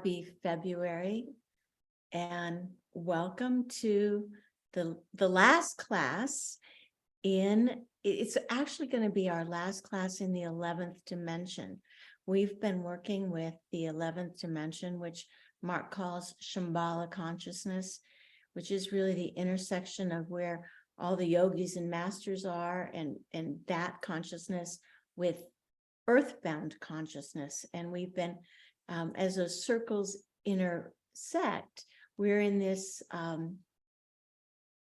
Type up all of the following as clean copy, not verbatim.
Happy February and welcome to the last class it's actually going to be our last class in the 11th dimension. We've been working with the 11th dimension, which Mark calls Shambhala consciousness, which is really the intersection of where all the yogis and masters are and that consciousness with earthbound consciousness. And we've been, as those circles intersect, we're in this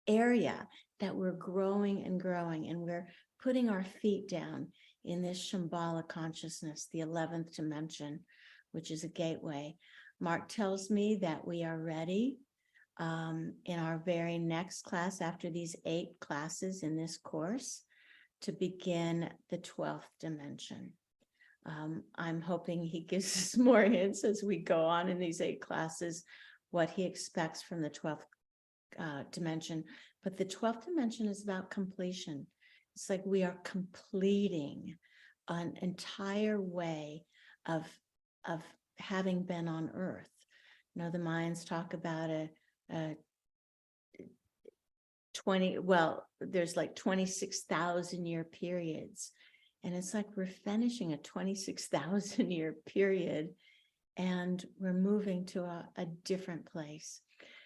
area that we're growing and growing, and we're putting our feet down in this Shambhala consciousness, the 11th dimension, which is a gateway. Mark tells me that we are ready in our very next class, after these 8 classes in this course, to begin the 12th dimension. I'm hoping he gives us more hints as we go on in these 8 classes, what he expects from the 12th dimension. But the 12th dimension is about completion. It's like we are completing an entire way of having been on Earth. You know, the Mayans talk about there's like 26,000 year periods. And it's like we're finishing a 26,000 year period and we're moving to a different place.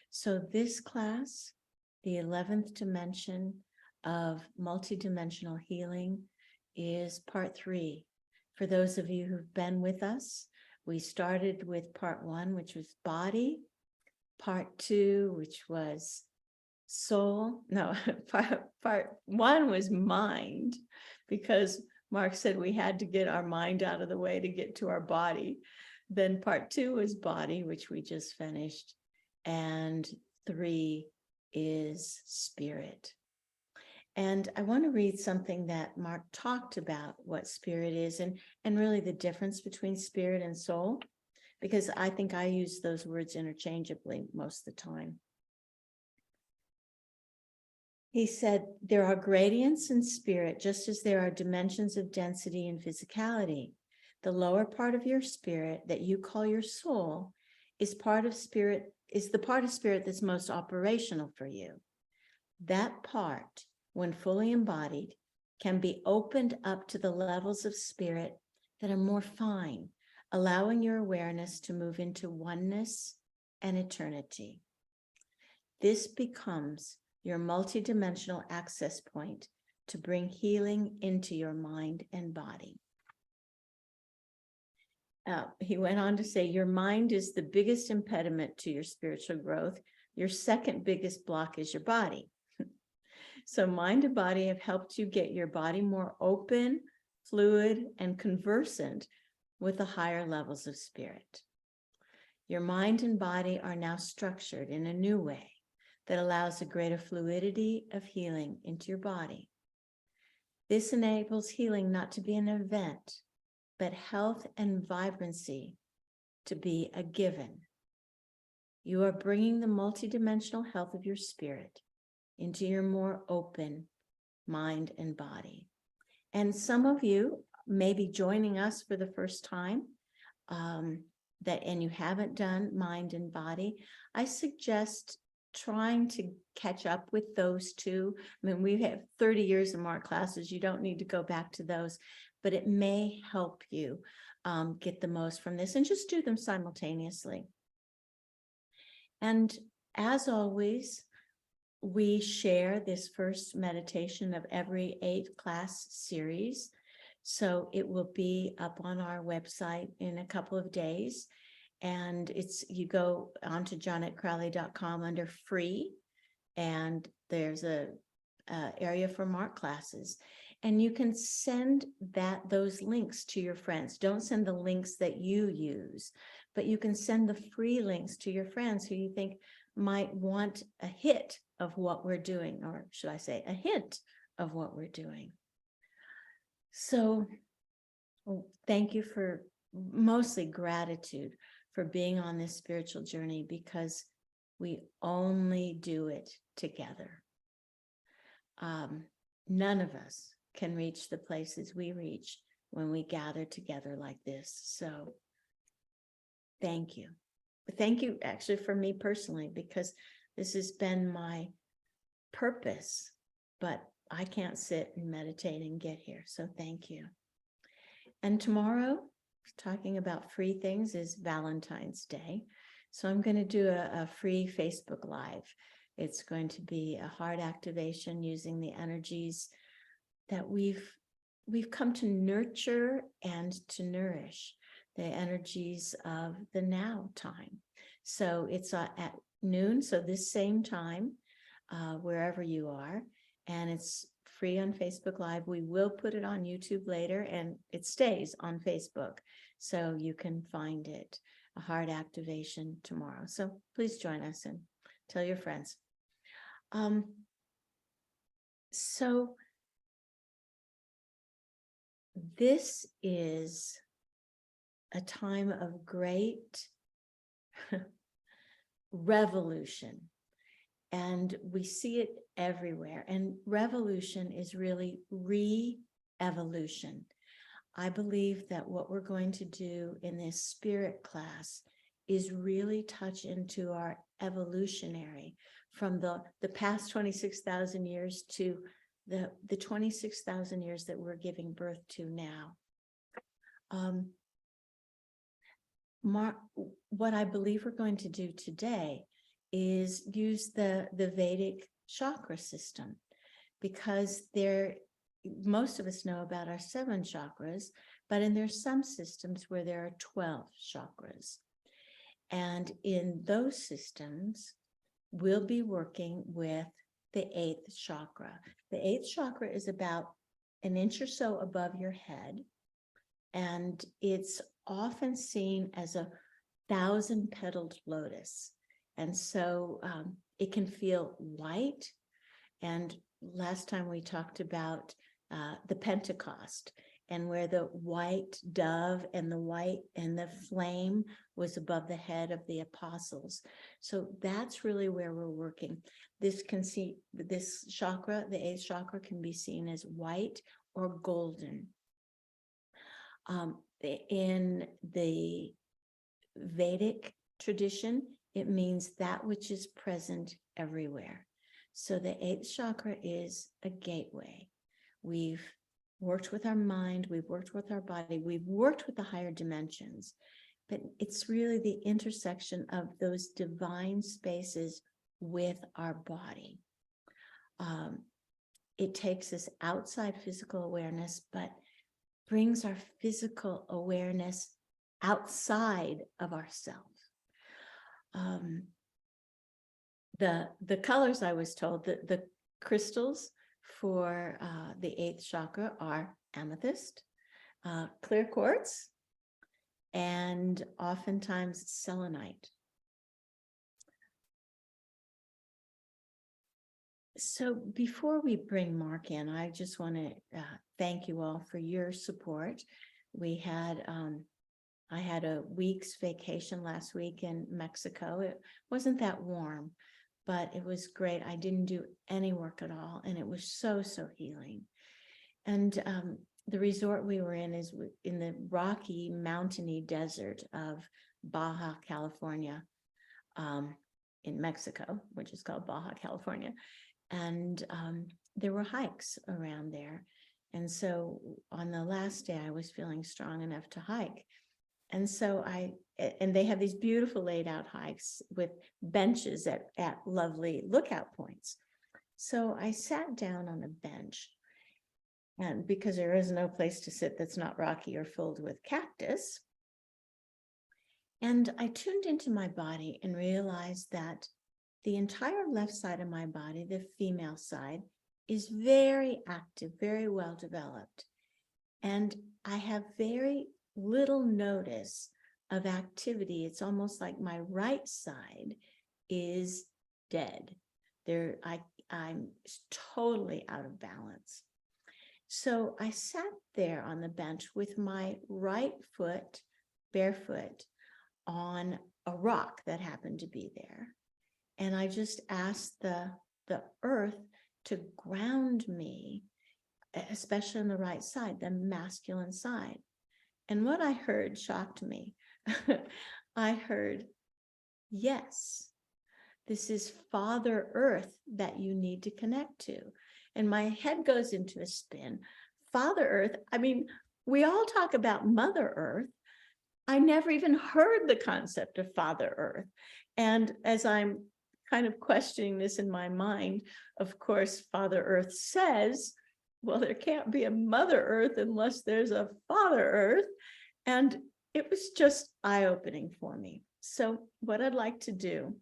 So this class, the 11th dimension of multidimensional healing, is part 3. For those of you who've been with us, we started with part 1, which was body, part 2, which was soul. No, part 1 was mind, because Mark said we had to get our mind out of the way to get to our body. Then part 2 was body, which we just finished. And 3 is spirit. And I want to read something that Mark talked about, what spirit is, and really the difference between spirit and soul, because I think I use those words interchangeably most of the time. He said, there are gradients in spirit, just as there are dimensions of density and physicality. The lower part of your spirit that you call your soul is the part of spirit that's most operational for you. That part, when fully embodied, can be opened up to the levels of spirit that are more fine, allowing your awareness to move into oneness and eternity. This becomes your multidimensional access point to bring healing into your mind and body. He went on to say, your mind is the biggest impediment to your spiritual growth. Your second biggest block is your body. So mind and body have helped you get your body more open, fluid, and conversant with the higher levels of spirit. Your mind and body are now structured in a new way that allows a greater fluidity of healing into your body. This enables healing not to be an event, but health and vibrancy to be a given. You are bringing the multidimensional health of your spirit into your more open mind and body. And some of you may be joining us for the first time, and you haven't done mind and body. I suggest trying to catch up with those two. I mean, we have 30 years of Mark classes. You don't need to go back to those, but it may help you get the most from this, and just do them simultaneously. And as always, we share this first meditation of every 8-class series. So it will be up on our website in a couple of days. And you go onto JohnetteCrowley.com under free, and there's a area for Mark classes. And you can send those links to your friends. Don't send the links that you use, but you can send the free links to your friends who you think might want a hit of what we're doing, or should I say a hint of what we're doing. So thank you for, mostly gratitude for being on this spiritual journey, because we only do it together. None of us can reach the places we reach when we gather together like this. So thank you. thank you actually for me personally, because this has been my purpose, but I can't sit and meditate and get here. So thank you. And tomorrow, talking about free things, is Valentine's Day. So I'm going to do a free Facebook Live. It's going to be a heart activation using the energies that we've come to nurture and to nourish, the energies of the now time. So it's at noon, so this same time, wherever you are, and it's free on Facebook Live. We will put it on YouTube later, and it stays on Facebook, so you can find it, a heart activation tomorrow. So please join us and tell your friends. So this is a time of great revolution, and we see it everywhere. And revolution is really re-evolution. I believe that what we're going to do in this spirit class is really touch into our evolutionary, from the past 26,000 years to the 26,000 years that we're giving birth to now. What I believe we're going to do today is use the Vedic chakra system, because most of us know about our 7 chakras, but there's some systems where there are 12 chakras. And in those systems, we'll be working with the 8th chakra. The 8th chakra is about an inch or so above your head, and it's often seen as a 1,000-petaled lotus. And so it can feel white. And last time we talked about the Pentecost, and where the white dove and the flame was above the head of the apostles. So that's really where we're working. This chakra, the 8th chakra, can be seen as white or golden. In the Vedic tradition, it means that which is present everywhere. So the 8th chakra is a gateway. We've worked with our mind, we've worked with our body, we've worked with the higher dimensions, but it's really the intersection of those divine spaces with our body. It takes us outside physical awareness, but brings our physical awareness outside of ourselves. The colors, I was told, that the crystals for the 8th chakra are amethyst, clear quartz, and oftentimes selenite. So before we bring Mark in, I just want to thank you all for your support. We had I had a week's vacation last week in Mexico. It wasn't that warm, but it was great. I didn't do any work at all, and it was so healing. And the resort we were in is in the rocky, mountainy desert of Baja California, in Mexico, which is called Baja California. And there were hikes around there. And so on the last day, I was feeling strong enough to hike. And so and they have these beautiful laid out hikes with benches at lovely lookout points. So I sat down on a bench, and because there is no place to sit that's not rocky or filled with cactus. And I tuned into my body and realized that the entire left side of my body, the female side, is very active, very well developed. And I have very little notice of activity. It's almost like my right side is dead. I'm totally out of balance. So I sat there on the bench with my right foot, barefoot, on a rock that happened to be there. And I just asked the earth to ground me, especially on the right side, the masculine side. And what I heard shocked me. I heard, Yes, this is Father Earth that you need to connect to. And my head goes into a spin. Father Earth, I mean, we all talk about Mother Earth. I never even heard the concept of Father Earth. And as I'm kind of questioning this in my mind, of course, Father Earth says, well, there can't be a Mother Earth unless there's a Father Earth. And it was just eye-opening for me. So what I'd like to do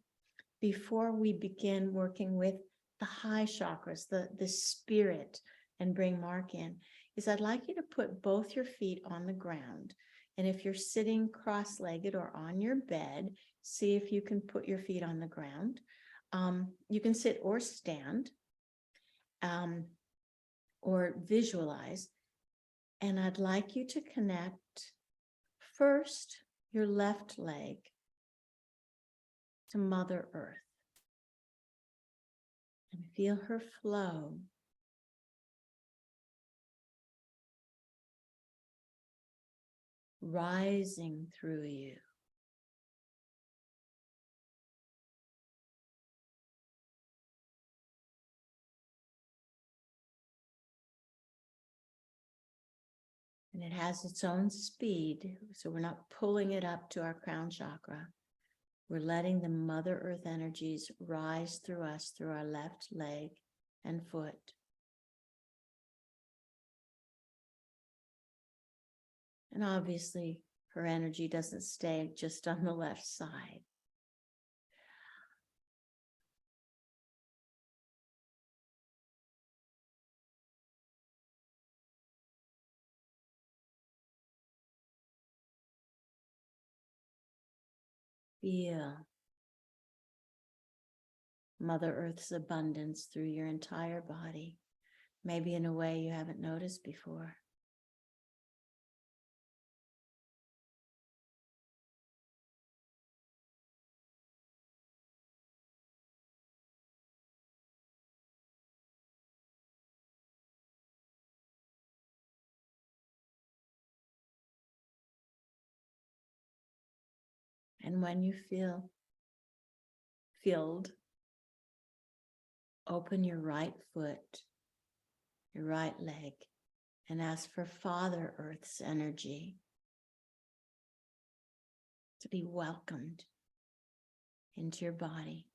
before we begin working with the high chakras, the spirit, and bring Mark in, is I'd like you to put both your feet on the ground. And if you're sitting cross-legged or on your bed, see if you can put your feet on the ground. You can sit or stand, or visualize. And I'd like you to connect first your left leg to Mother Earth and feel her flow. Rising through you. And it has its own speed, so we're not pulling it up to our crown chakra. We're letting the Mother Earth energies rise through us, through our left leg and foot. And obviously, her energy doesn't stay just on the left side. Feel Mother Earth's abundance through your entire body, maybe in a way you haven't noticed before. And when you feel filled, open your right foot, your right leg, and ask for Father Earth's energy to be welcomed into your body.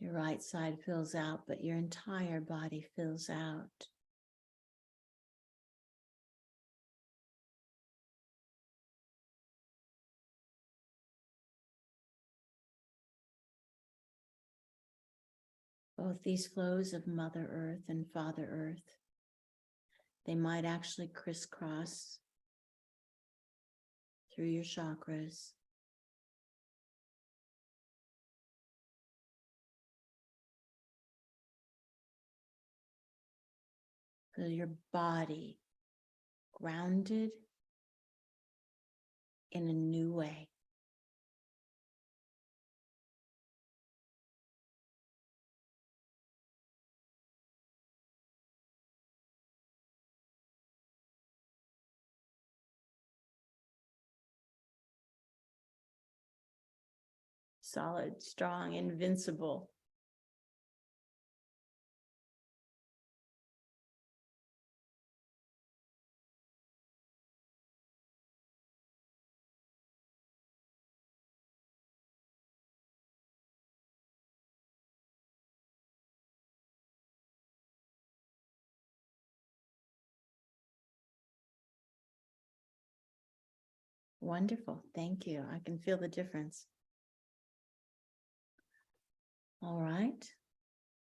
Your right side fills out, but your entire body fills out. Both these flows of Mother Earth and Father Earth, they might actually crisscross through your chakras. Feel your body grounded in a new way. Solid, strong, invincible. Wonderful. Thank you. I can feel the difference. All right.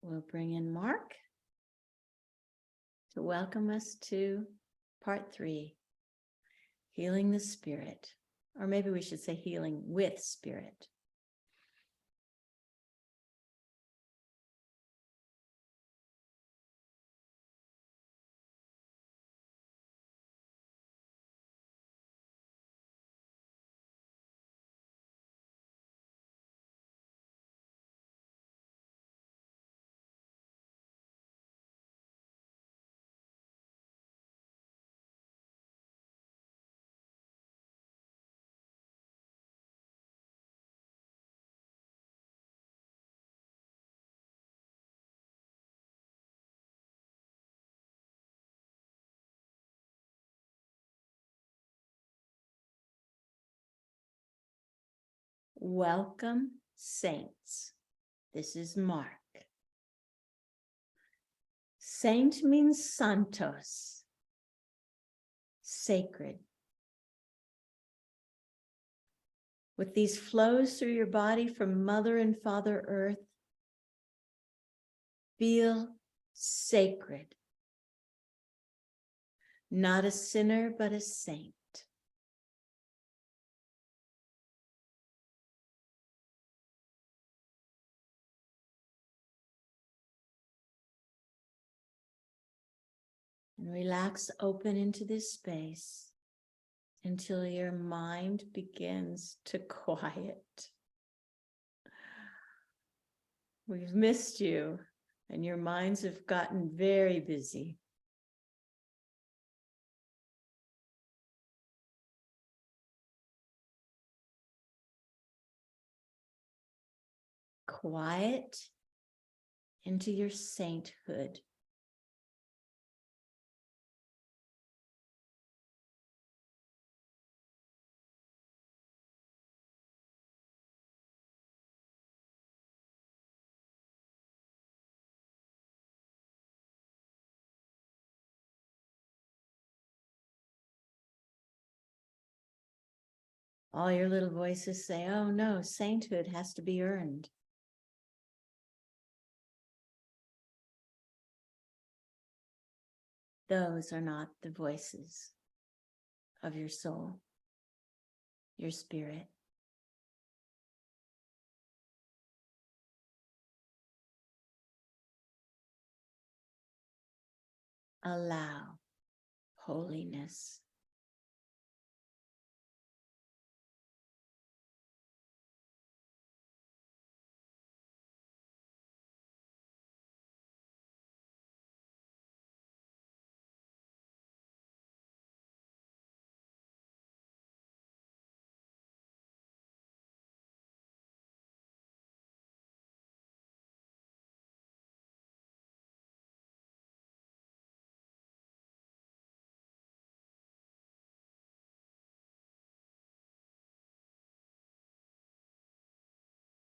We'll bring in Mark to welcome us to part 3, Healing the Spirit. or maybe we should say healing with spirit. Welcome, saints. This is Mark. Saint means santos, sacred. With these flows through your body from Mother and Father Earth, feel sacred. Not a sinner, but a saint. And relax open into this space until your mind begins to quiet. We've missed you, and your minds have gotten very busy. Quiet into your sainthood. All your little voices say, oh no, sainthood has to be earned. Those are not the voices of your soul, your spirit. Allow holiness.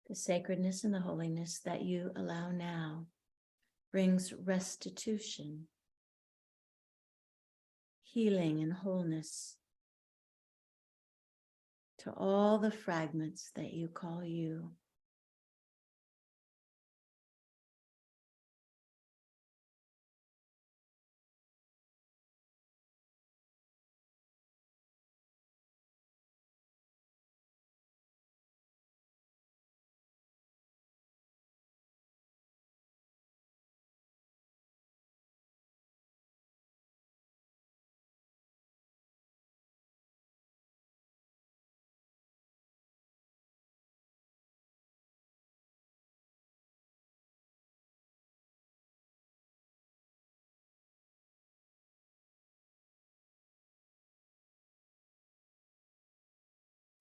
The sacredness and the holiness that you allow now brings restitution, healing, and wholeness to all the fragments that you call you.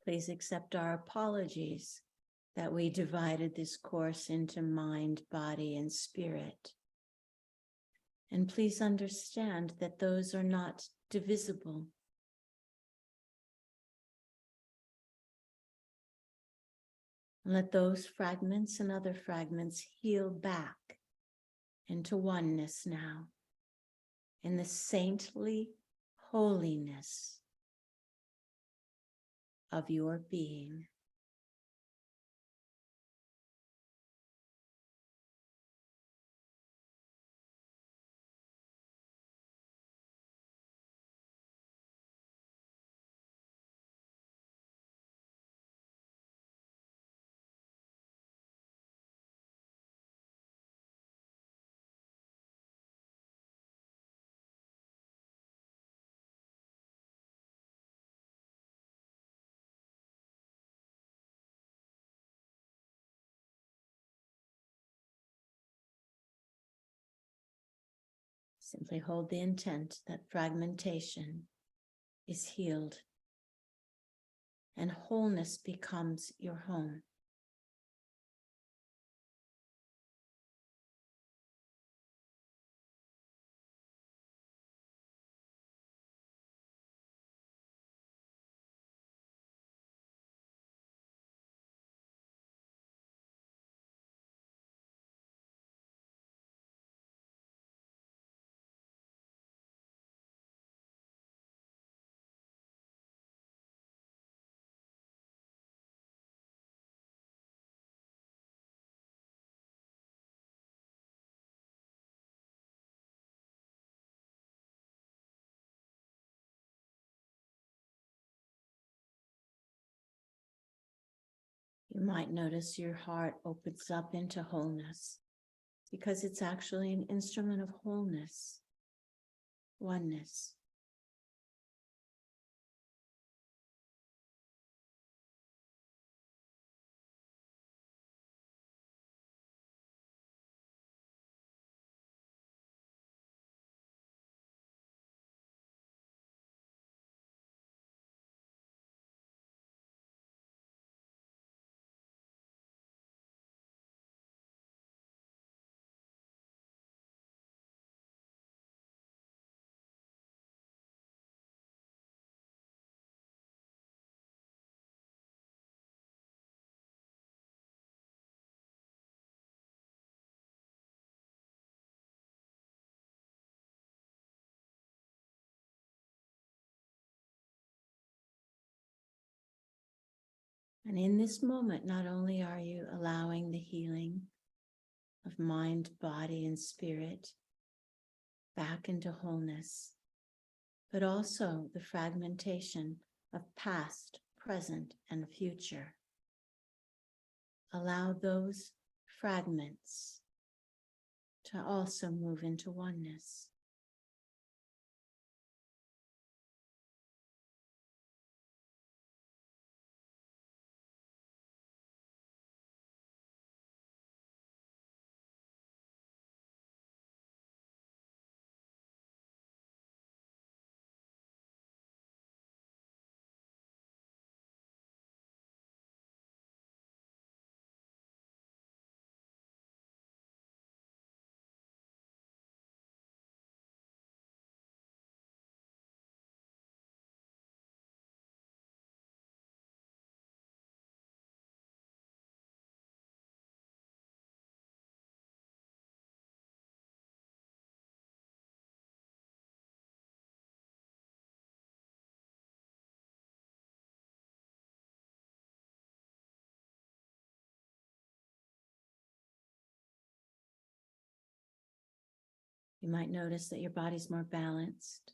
Please accept our apologies that we divided this course into mind, body, and spirit. And please understand that those are not divisible. Let those fragments and other fragments heal back into oneness now, in the saintly holiness of your being. Simply hold the intent that fragmentation is healed and wholeness becomes your home. You might notice your heart opens up into wholeness because it's actually an instrument of wholeness, oneness. And in this moment, not only are you allowing the healing of mind, body, and spirit back into wholeness, but also the fragmentation of past, present, and future. Allow those fragments to also move into oneness. You might notice that your body's more balanced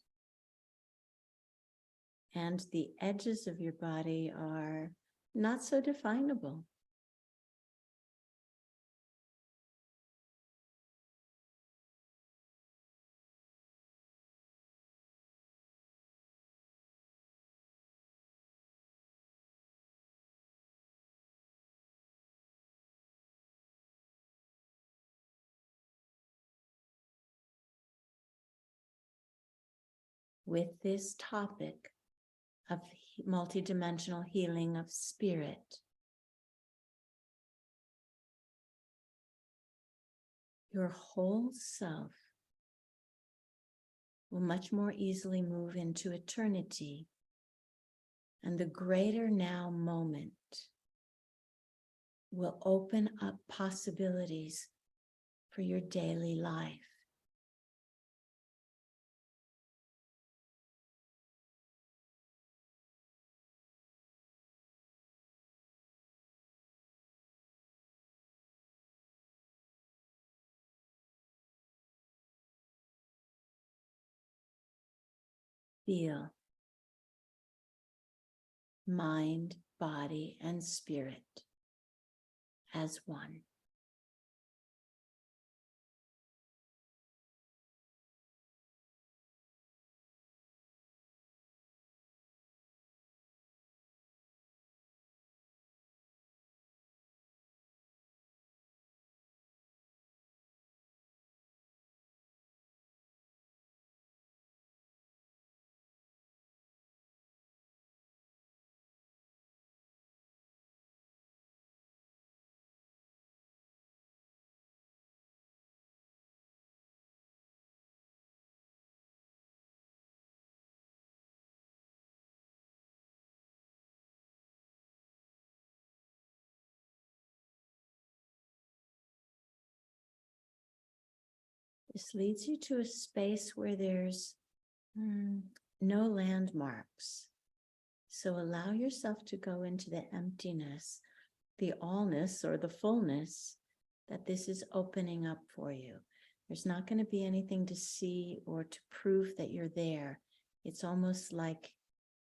and the edges of your body are not so definable. With this topic of multidimensional healing of spirit, your whole self will much more easily move into eternity and the greater now moment will open up possibilities for your daily life. Feel mind, body, and spirit as one. This leads you to a space where there's no landmarks. So allow yourself to go into the emptiness, the allness or the fullness that this is opening up for you. There's not going to be anything to see or to prove that you're there. It's almost like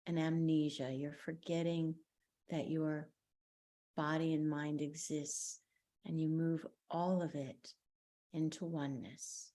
an amnesia. You're forgetting that your body and mind exists, and you move all of it into oneness.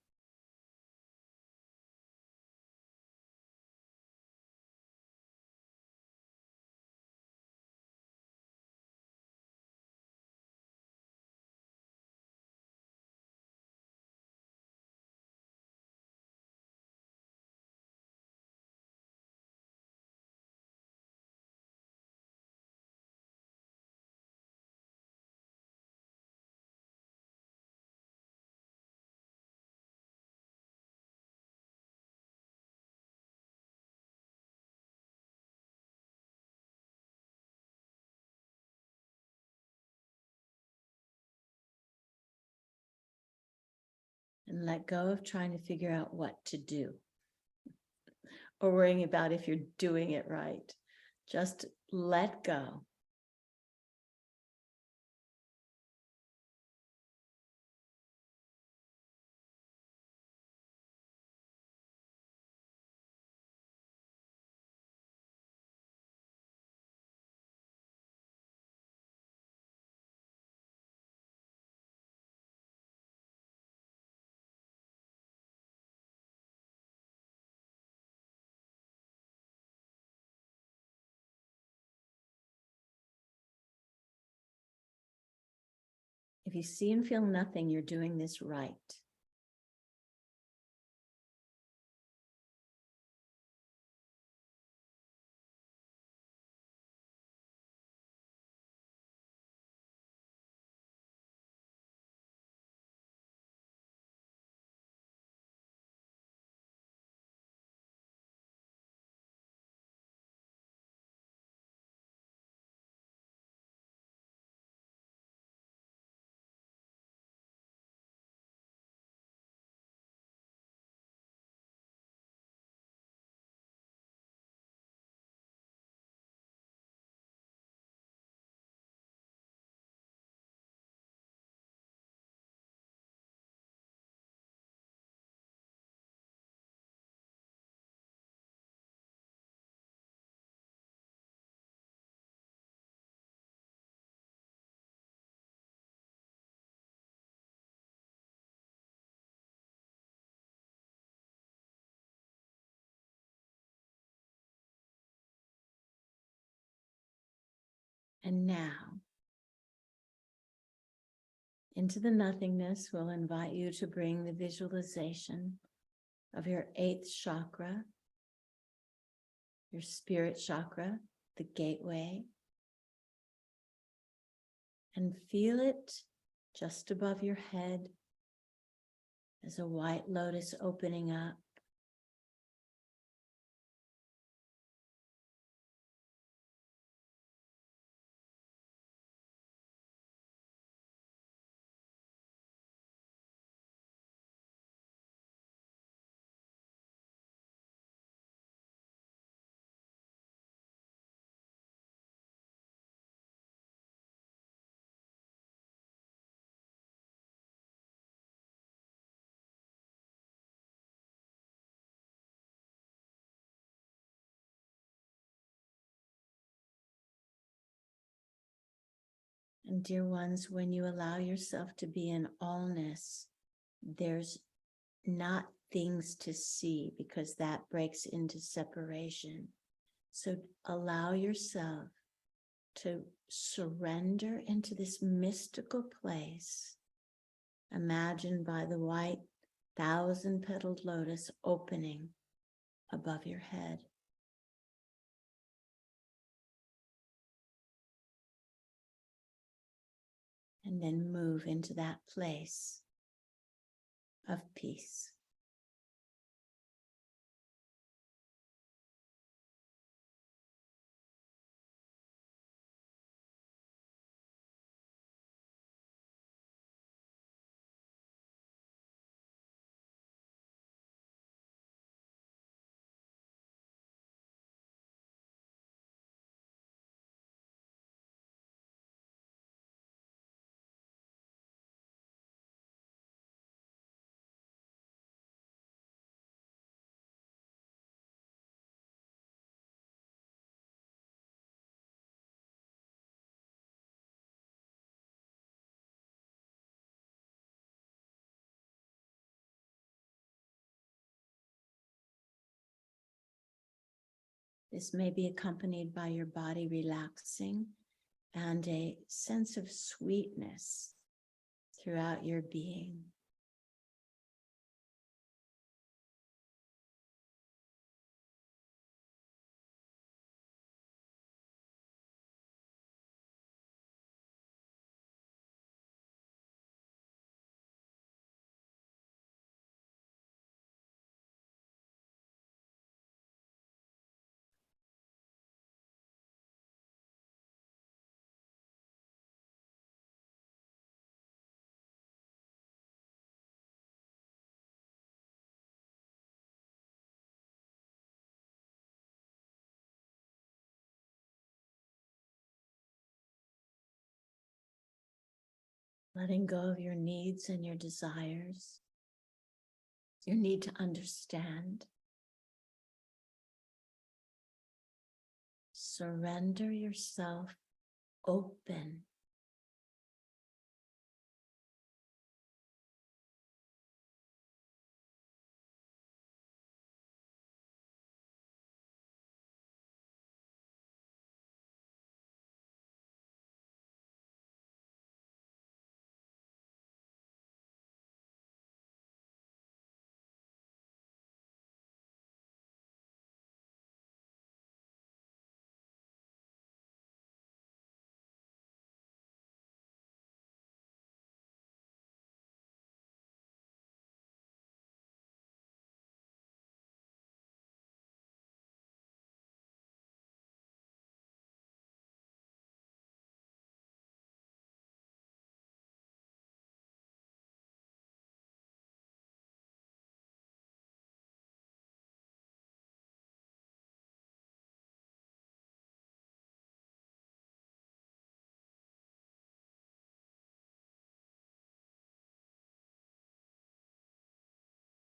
And let go of trying to figure out what to do or worrying about if you're doing it right. Just let go. If you see and feel nothing, you're doing this right. And now, into the nothingness, we'll invite you to bring the visualization of your 8th chakra, your spirit chakra, the gateway, and feel it just above your head as a white lotus opening up. And dear ones, when you allow yourself to be in allness, there's not things to see because that breaks into separation. So allow yourself to surrender into this mystical place, imagined by the white 1,000-petaled lotus opening above your head. And then move into that place of peace. This may be accompanied by your body relaxing and a sense of sweetness throughout your being. Letting go of your needs and your desires, your need to understand. Surrender yourself open.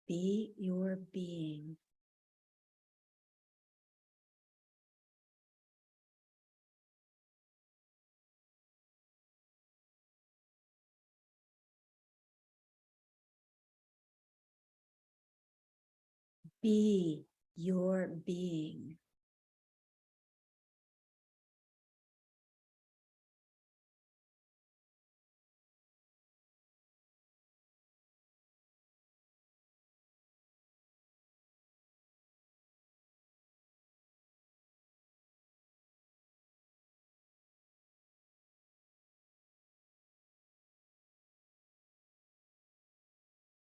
Be your being. Be your being.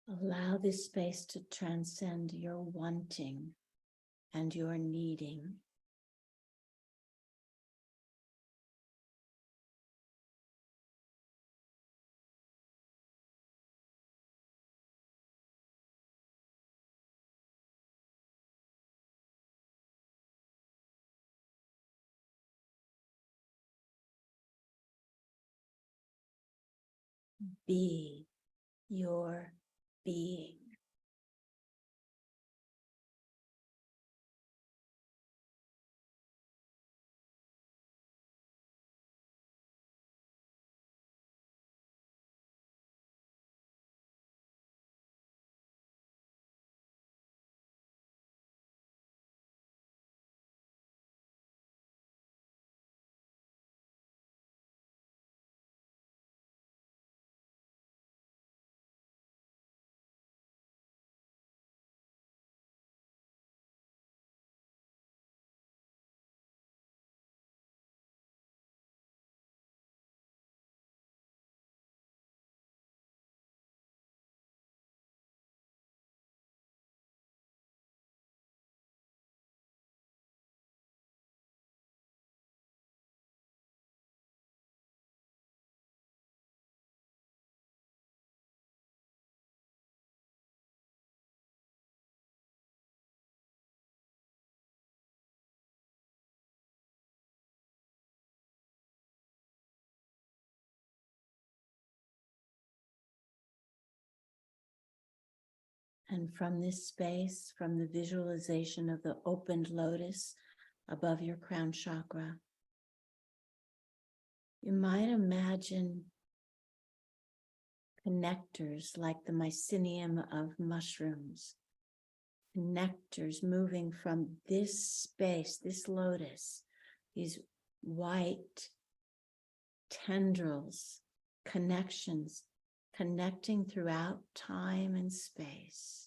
Allow this space to transcend your wanting and your needing. Be your being. And from this space, from the visualization of the opened lotus above your crown chakra, you might imagine connectors like the mycelium of mushrooms connectors moving from this space, this lotus, these white tendrils, connections, connecting throughout time and space.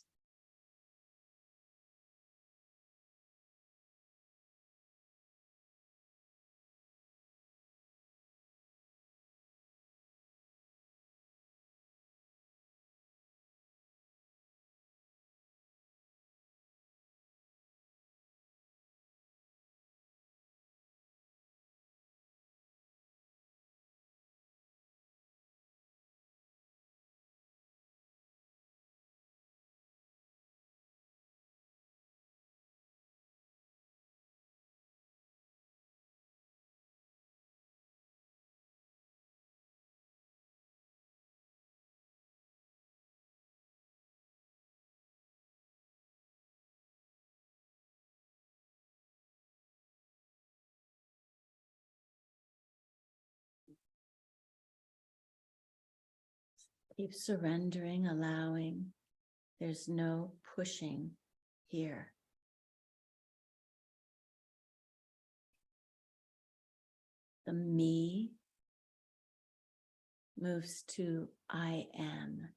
Keep surrendering, allowing. There's no pushing here. The me moves to I am.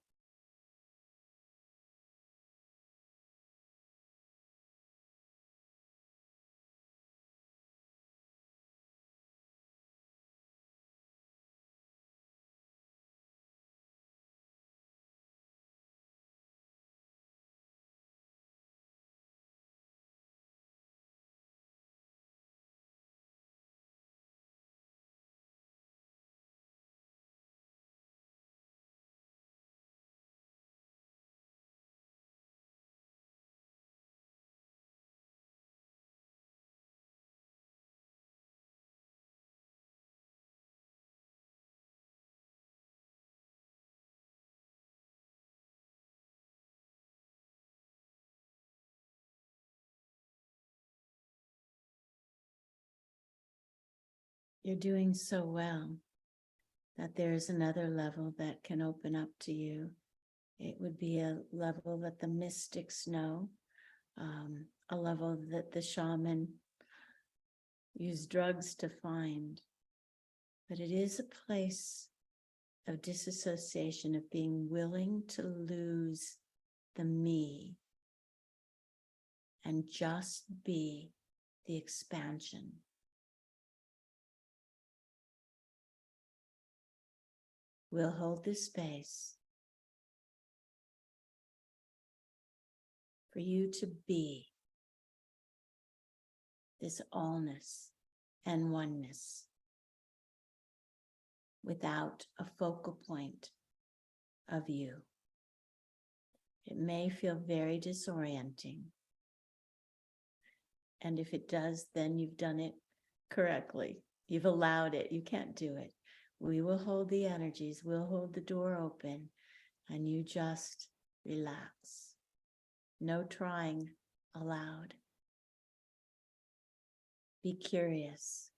You're doing so well that there's another level that can open up to you. It would be a level that the mystics know, a level that the shaman use drugs to find. But it is a place of disassociation, of being willing to lose the me and just be the expansion. We'll hold this space for you to be this allness and oneness without a focal point of you. It may feel very disorienting. And if it does, then you've done it correctly. You've allowed it. You can't do it. We will hold the energies. We'll hold the door open, and you just relax. No trying allowed. Be curious.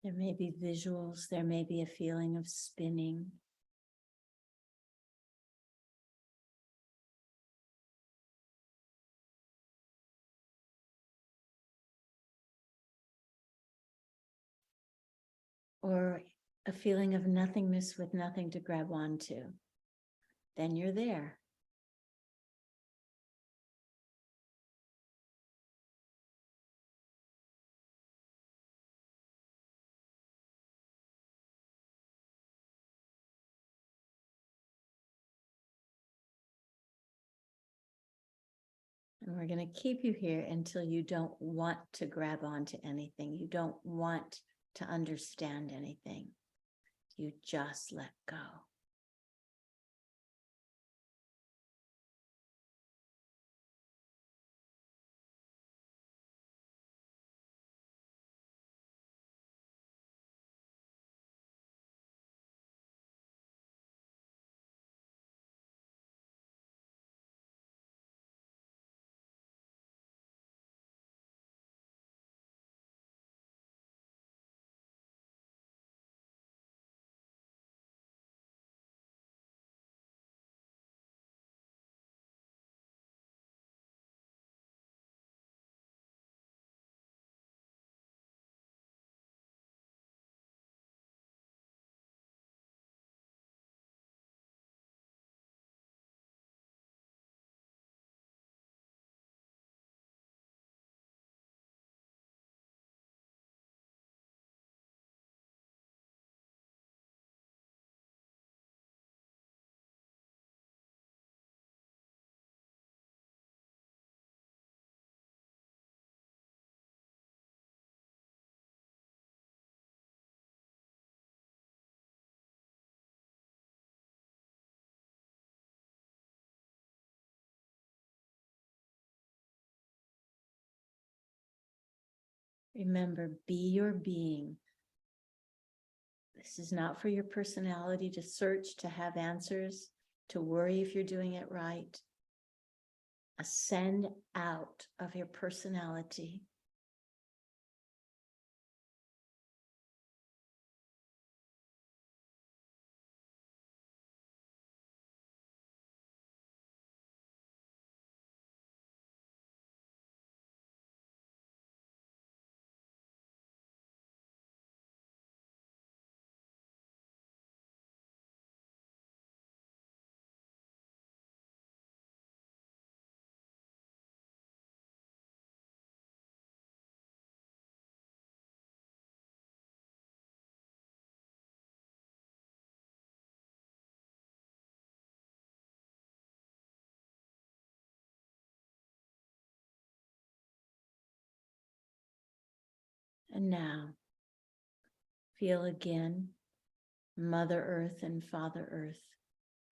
There may be visuals, there may be a feeling of spinning. Or a feeling of nothingness with nothing to grab onto. then you're there. And we're going to keep you here until you don't want to grab onto anything. You don't want to understand anything. You just let go. Remember, be your being. This is not for your personality to search, to have answers, to worry if you're doing it right. Ascend out of your personality. And now, feel again Mother Earth and Father Earth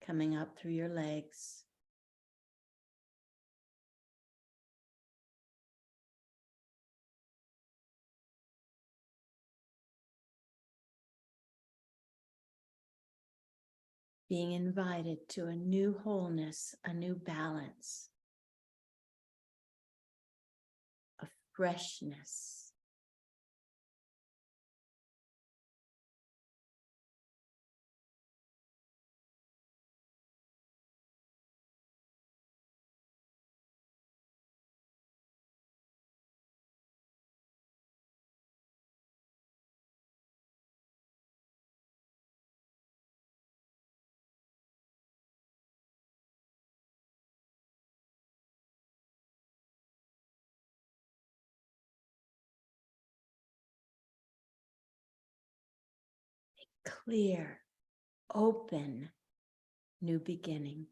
coming up through your legs. Being invited to a new wholeness, a new balance, a freshness. Clear, open, new beginning.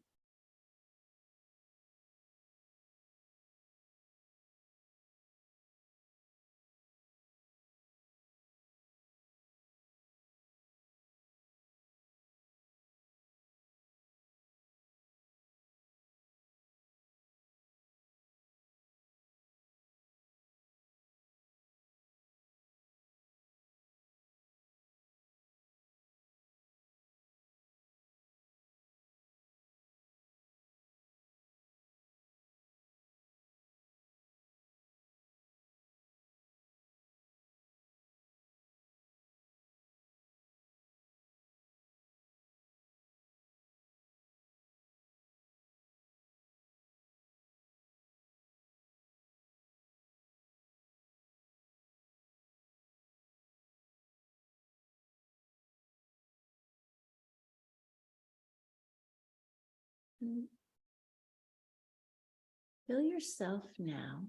Feel yourself now,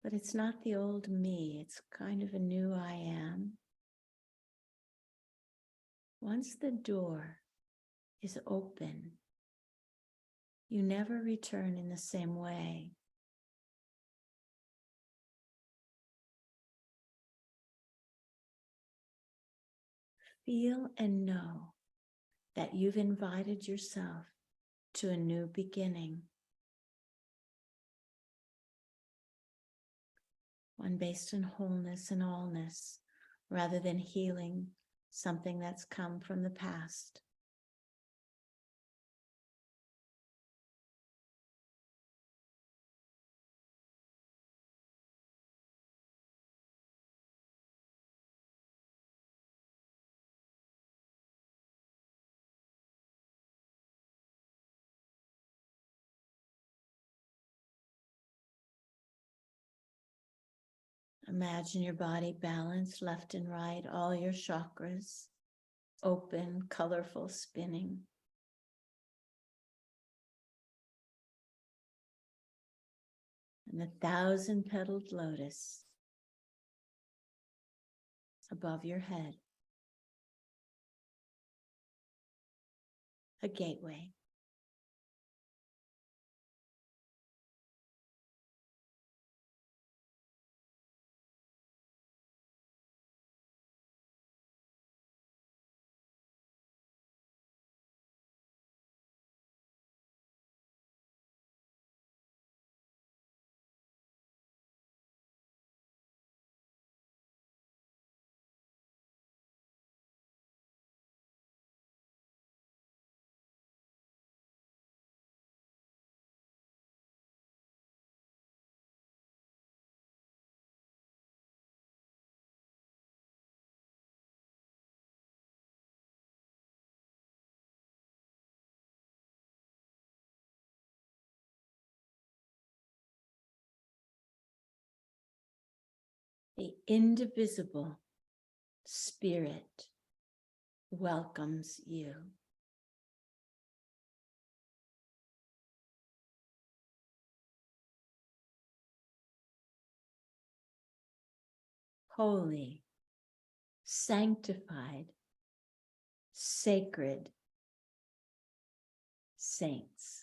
but it's not the old me. It's kind of a new I am. Once the door is open, you never return in the same way. Feel and know that you've invited yourself to a new beginning. One based in wholeness and allness, rather than healing something that's come from the past. Imagine your body balanced left and right, all your chakras open, colorful, spinning. And the 1,000-petaled lotus above your head. A gateway. The indivisible spirit welcomes you. Holy, sanctified, sacred saints.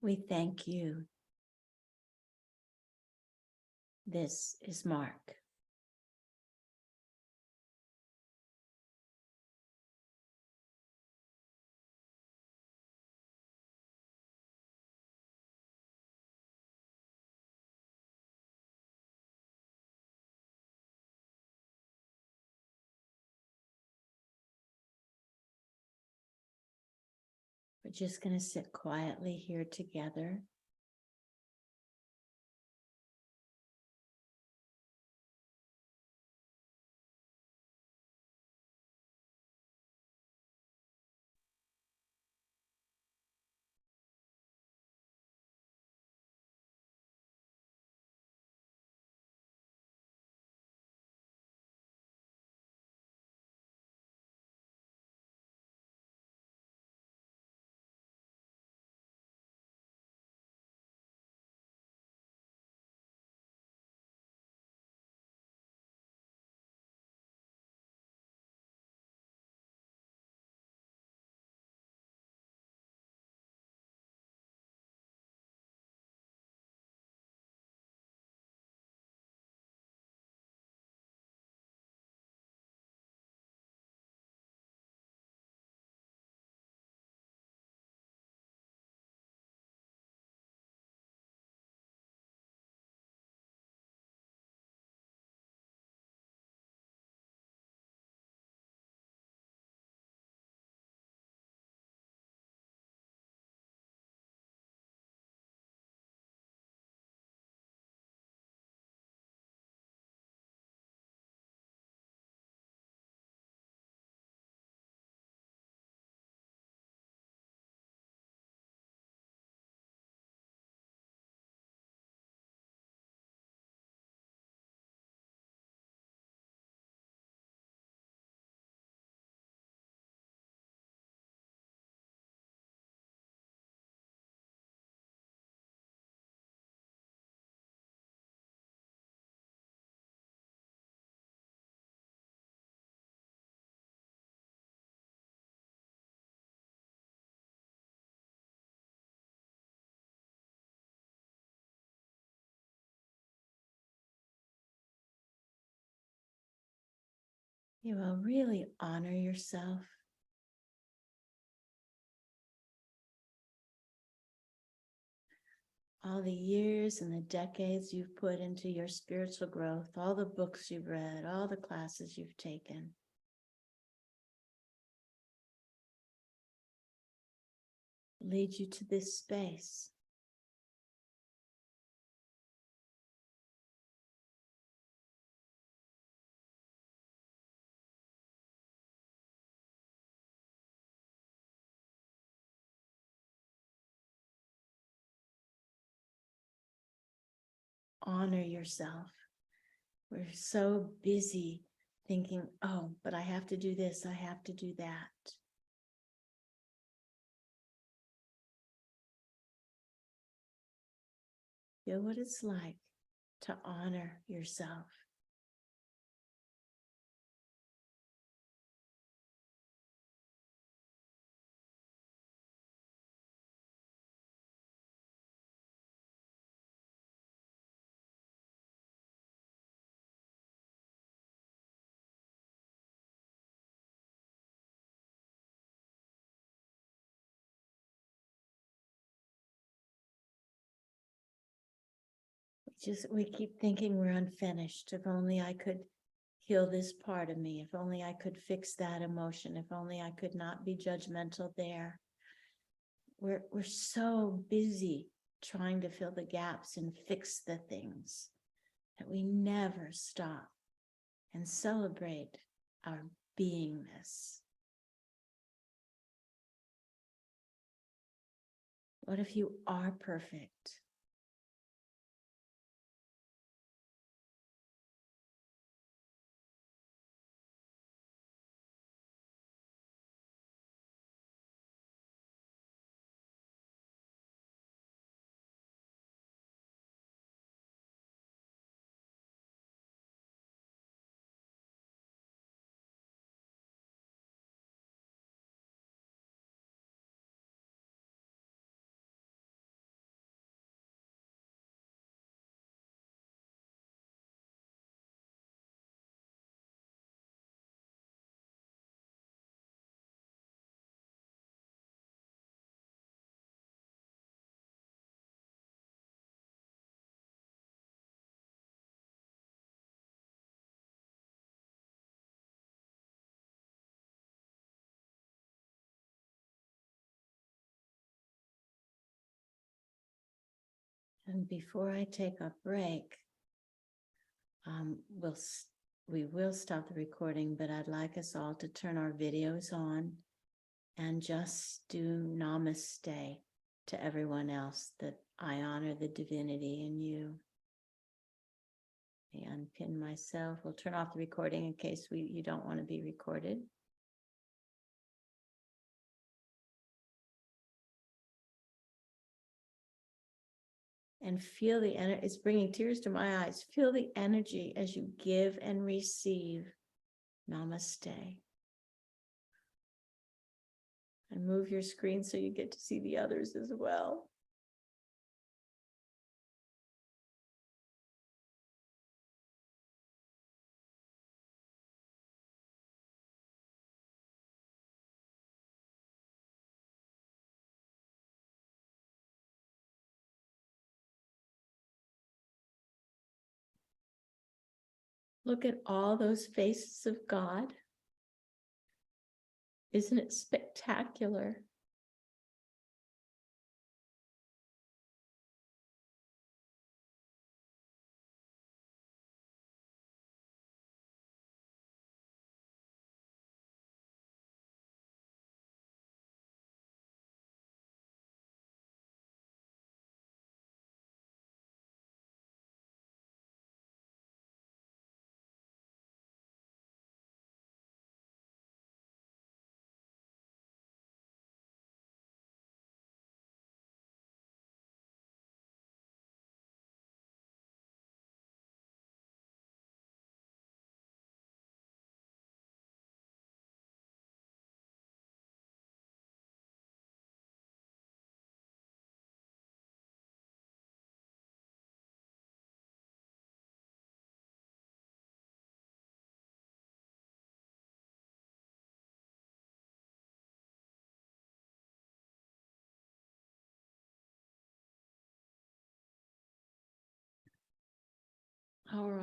We thank you. This is Mark. We're just going to sit quietly here together. You will really honor yourself. All the years and the decades you've put into your spiritual growth, all the books you've read, all the classes you've taken. Lead you to this space. Honor yourself. We're so busy thinking, oh, but I have to do this, I have to do that. Feel what it's like to honor yourself. We keep thinking we're unfinished. If only I could heal this part of me. If only I could fix that emotion. If only I could not be judgmental there. We're so busy trying to fill the gaps and fix the things that we never stop and celebrate our beingness. What if you are perfect? And before I take a break, we will stop the recording, but I'd like us all to turn our videos on and just do namaste to everyone else, that I honor the divinity in you. I unpin myself. We'll turn off the recording in case you don't want to be recorded. And feel the energy. It's bringing tears to my eyes. Feel the energy as you give and receive. Namaste. And move your screen so you get to see the others as well. Look at all those faces of God. Isn't it spectacular?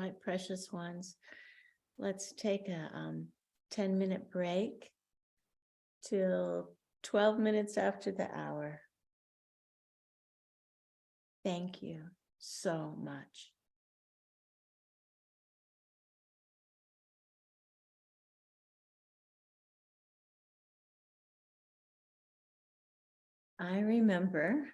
right, precious ones. Let's take a 10-minute break till 12 minutes after the hour. Thank you so much. I remember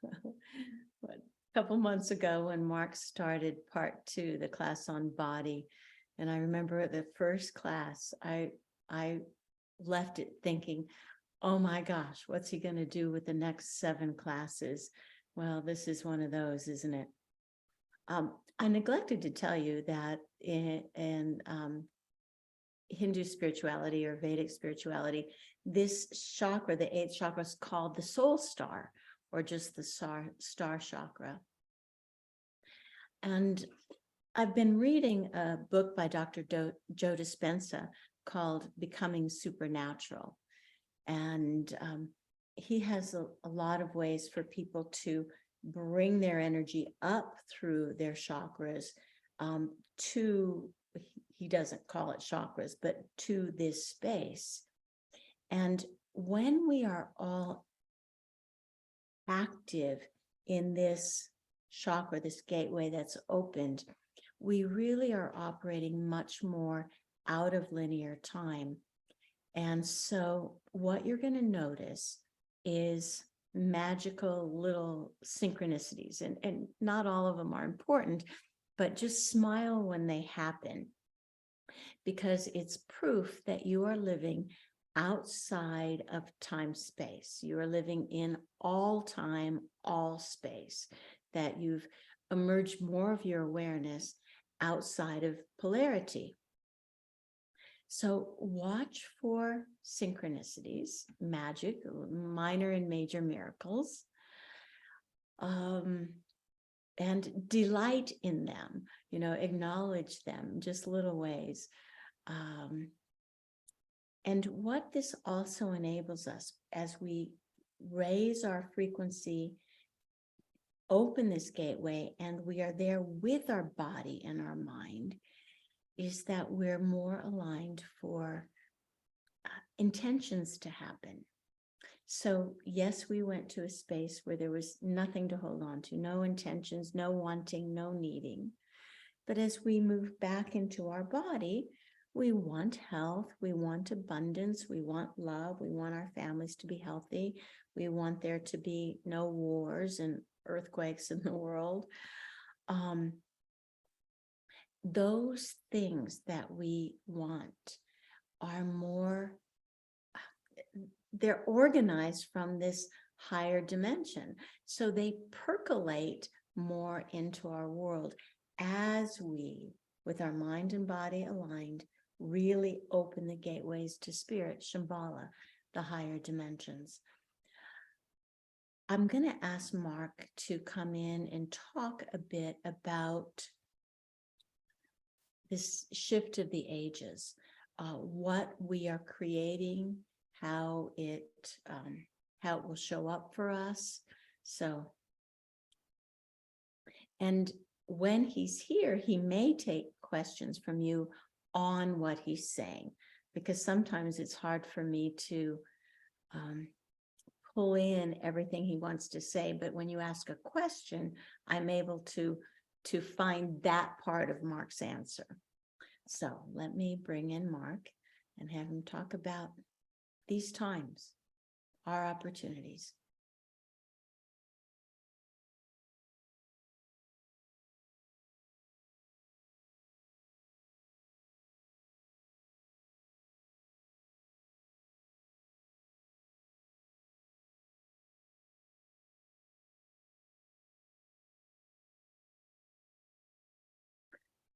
a couple months ago when Mark started part 2, the class on body. And I remember the first class, I left it thinking, oh my gosh, what's he going to do with the next 7 classes? Well, this is one of those, isn't it? I neglected to tell you that in Hindu spirituality or Vedic spirituality, this chakra, the 8th chakra, is called the soul star, or just the star chakra. And I've been reading a book by Dr. Joe Dispenza called Becoming Supernatural. And he has a lot of ways for people to bring their energy up through their chakras to, he doesn't call it chakras, but to this space. And when we are all active in this chakra, this gateway that's opened, we really are operating much more out of linear time. And so what you're going to notice is magical little synchronicities, and not all of them are important, but just smile when they happen, because it's proof that you are living outside of time space. You are living in all time, all space, that you've emerged more of your awareness outside of polarity. So watch for synchronicities, magic, minor and major miracles, and delight in them, acknowledge them, just little ways. And what this also enables us as we raise our frequency, open this gateway, and we are there with our body and our mind, is that we're more aligned for intentions to happen. So yes, we went to a space where there was nothing to hold on to, no intentions, no wanting, no needing. But as we move back into our body, we want health, we want abundance, we want love, we want our families to be healthy, we want there to be no wars and earthquakes in the world. Those things that we want are more, they're organized from this higher dimension. So they percolate more into our world as we, with our mind and body aligned, really open the gateways to spirit, Shambhala, the higher dimensions. I'm going to ask Mark to come in and talk a bit about this shift of the ages, what we are creating, how it will show up for us. So, and when he's here, he may take questions from you on what he's saying, because sometimes it's hard for me to pull in everything he wants to say. But when you ask a question, I'm able to find that part of Mark's answer. So let me bring in Mark and have him talk about these times, our opportunities.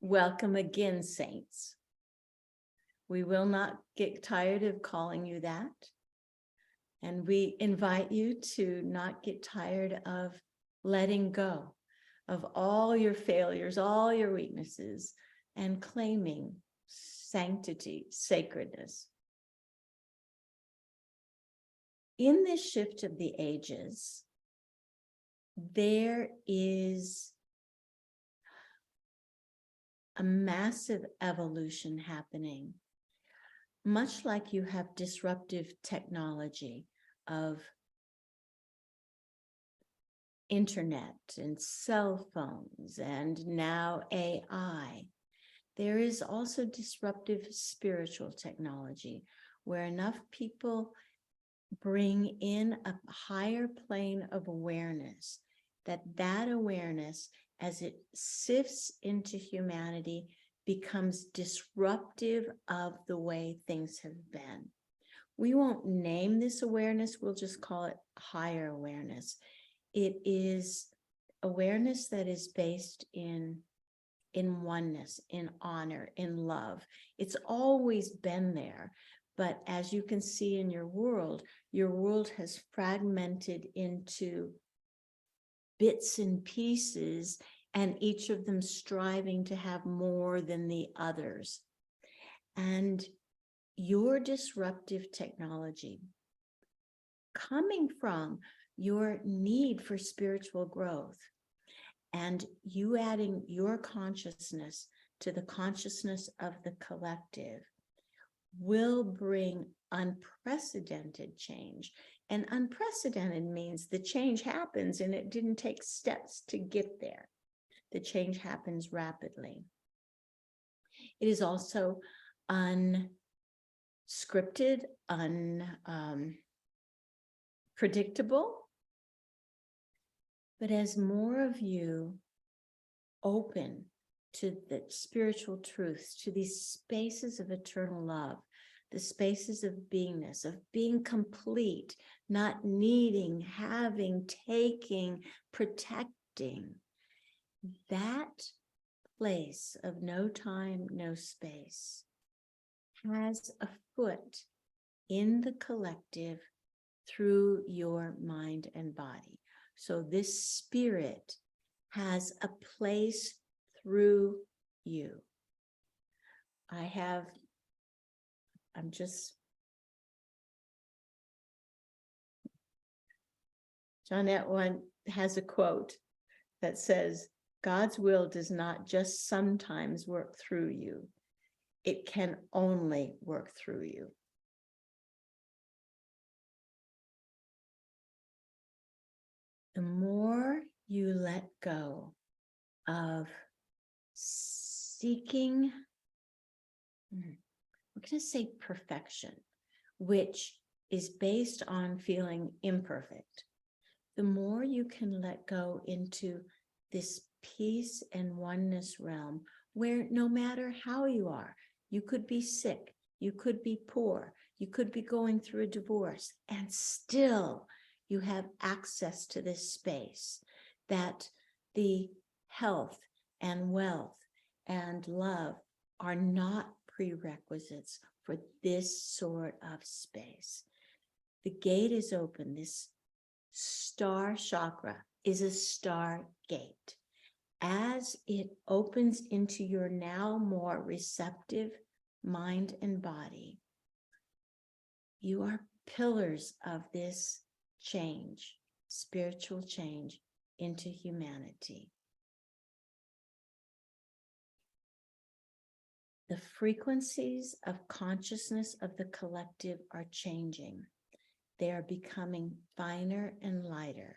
Welcome again, saints. We will not get tired of calling you that. And we invite you to not get tired of letting go of all your failures, all your weaknesses, and claiming sanctity, sacredness. In this shift of the ages, there is a massive evolution happening, much like you have disruptive technology of internet and cell phones and now AI. There is also disruptive spiritual technology where enough people bring in a higher plane of awareness, that awareness, as it sifts into humanity, becomes disruptive of the way things have been. We won't name this awareness, we'll just call it higher awareness. It is awareness that is based in oneness, in honor, in love. It's always been there. But as you can see in your world has fragmented into bits and pieces, and each of them striving to have more than the others. And your disruptive technology, coming from your need for spiritual growth, and you adding your consciousness to the consciousness of the collective, will bring unprecedented change. And unprecedented means the change happens and it didn't take steps to get there. The change happens rapidly. It is also unscripted, unpredictable. But as more of you open to the spiritual truths, to these spaces of eternal love, the spaces of beingness, of being complete, not needing, having, taking, protecting, that place of no time, no space has a foot in the collective through your mind and body. So this spirit has a place through you. Jeanette has a quote that says, God's will does not just sometimes work through you. It can only work through you. The more you let go of seeking, we're going to say perfection, which is based on feeling imperfect, the more you can let go into this peace and oneness realm where no matter how you are, you could be sick, you could be poor, you could be going through a divorce, and still you have access to this space, that the health and wealth and love are not prerequisites for this sort of space. The gate is open. This star chakra is a star gate. As it opens into your now more receptive mind and body, you are pillars of this change, spiritual change into humanity. The frequencies of consciousness of the collective are changing. They are becoming finer and lighter,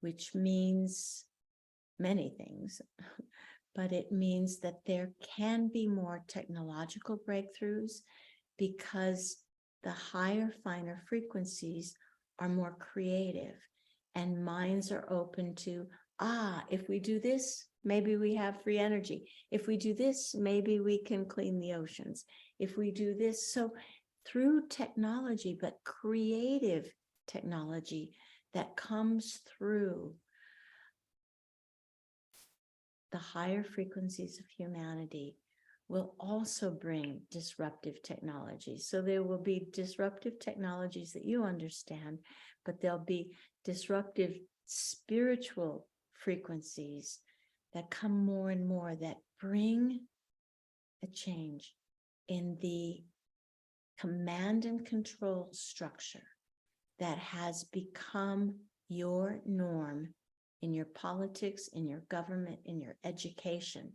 which means many things, but it means that there can be more technological breakthroughs because the higher, finer frequencies are more creative and minds are open to, if we do this, maybe we have free energy. If we do this, maybe we can clean the oceans. If we do this, so through technology, but creative technology that comes through the higher frequencies of humanity will also bring disruptive technologies. So there will be disruptive technologies that you understand, but there'll be disruptive spiritual frequencies that come more and more, that bring a change in the command and control structure that has become your norm in your politics, in your government, in your education.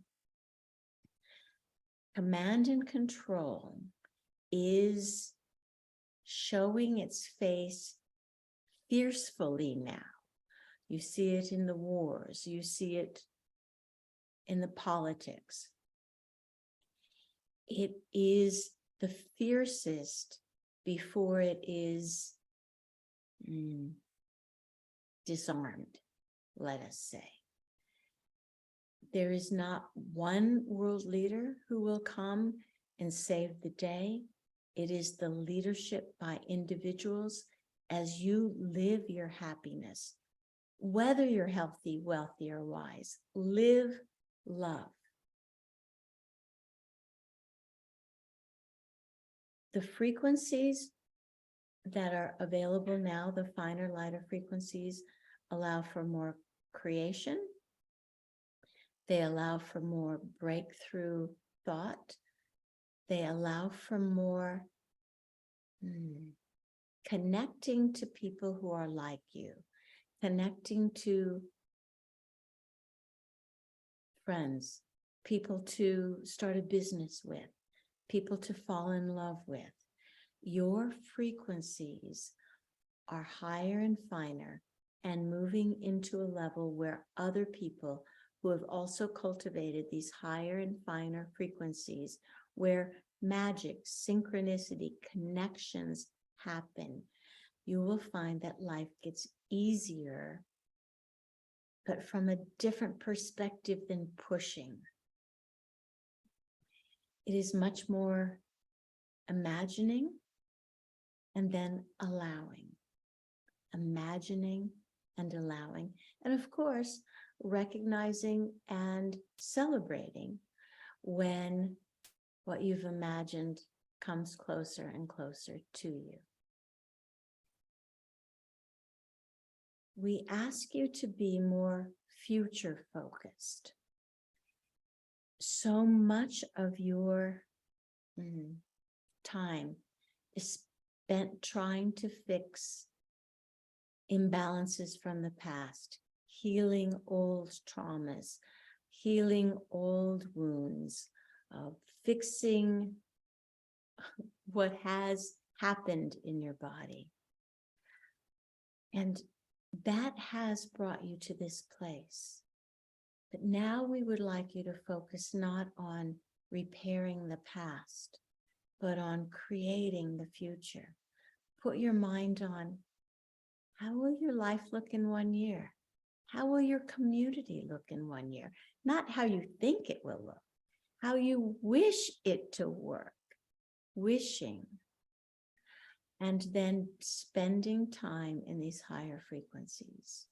Command and control is showing its face fiercely now. You see it in the wars, you see it in the politics. It is the fiercest before it is disarmed, let us say. There is not one world leader who will come and save the day. It is the leadership by individuals as you live your happiness, whether you're healthy, wealthy, or wise. Live love. The frequencies that are available now, the finer, lighter frequencies, allow for more creation. They allow for more breakthrough thought. They allow for more connecting to people who are like you, connecting to friends, people to start a business with, people to fall in love with. Your frequencies are higher and finer and moving into a level where other people who have also cultivated these higher and finer frequencies, where magic, synchronicity, connections happen, you will find that life gets easier, but from a different perspective than pushing. It is much more imagining and then allowing, imagining and allowing. And of course, recognizing and celebrating when what you've imagined comes closer and closer to you. We ask you to be more future focused. So much of your time is spent trying to fix imbalances from the past, healing old traumas, healing old wounds, fixing what has happened in your body. And that has brought you to this place. But now we would like you to focus not on repairing the past, but on creating the future. Put your mind on, how will your life look in 1 year? How will your community look in 1 year? Not how you think it will look, how you wish it to work, wishing. And then spending time in these higher frequencies.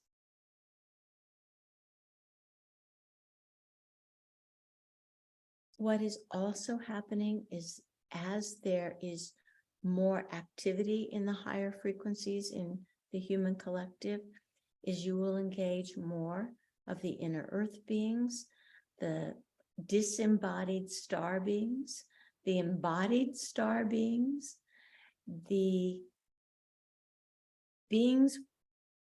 What is also happening is, as there is more activity in the higher frequencies in the human collective, is you will engage more of the inner earth beings, the disembodied star beings, the embodied star beings, the beings,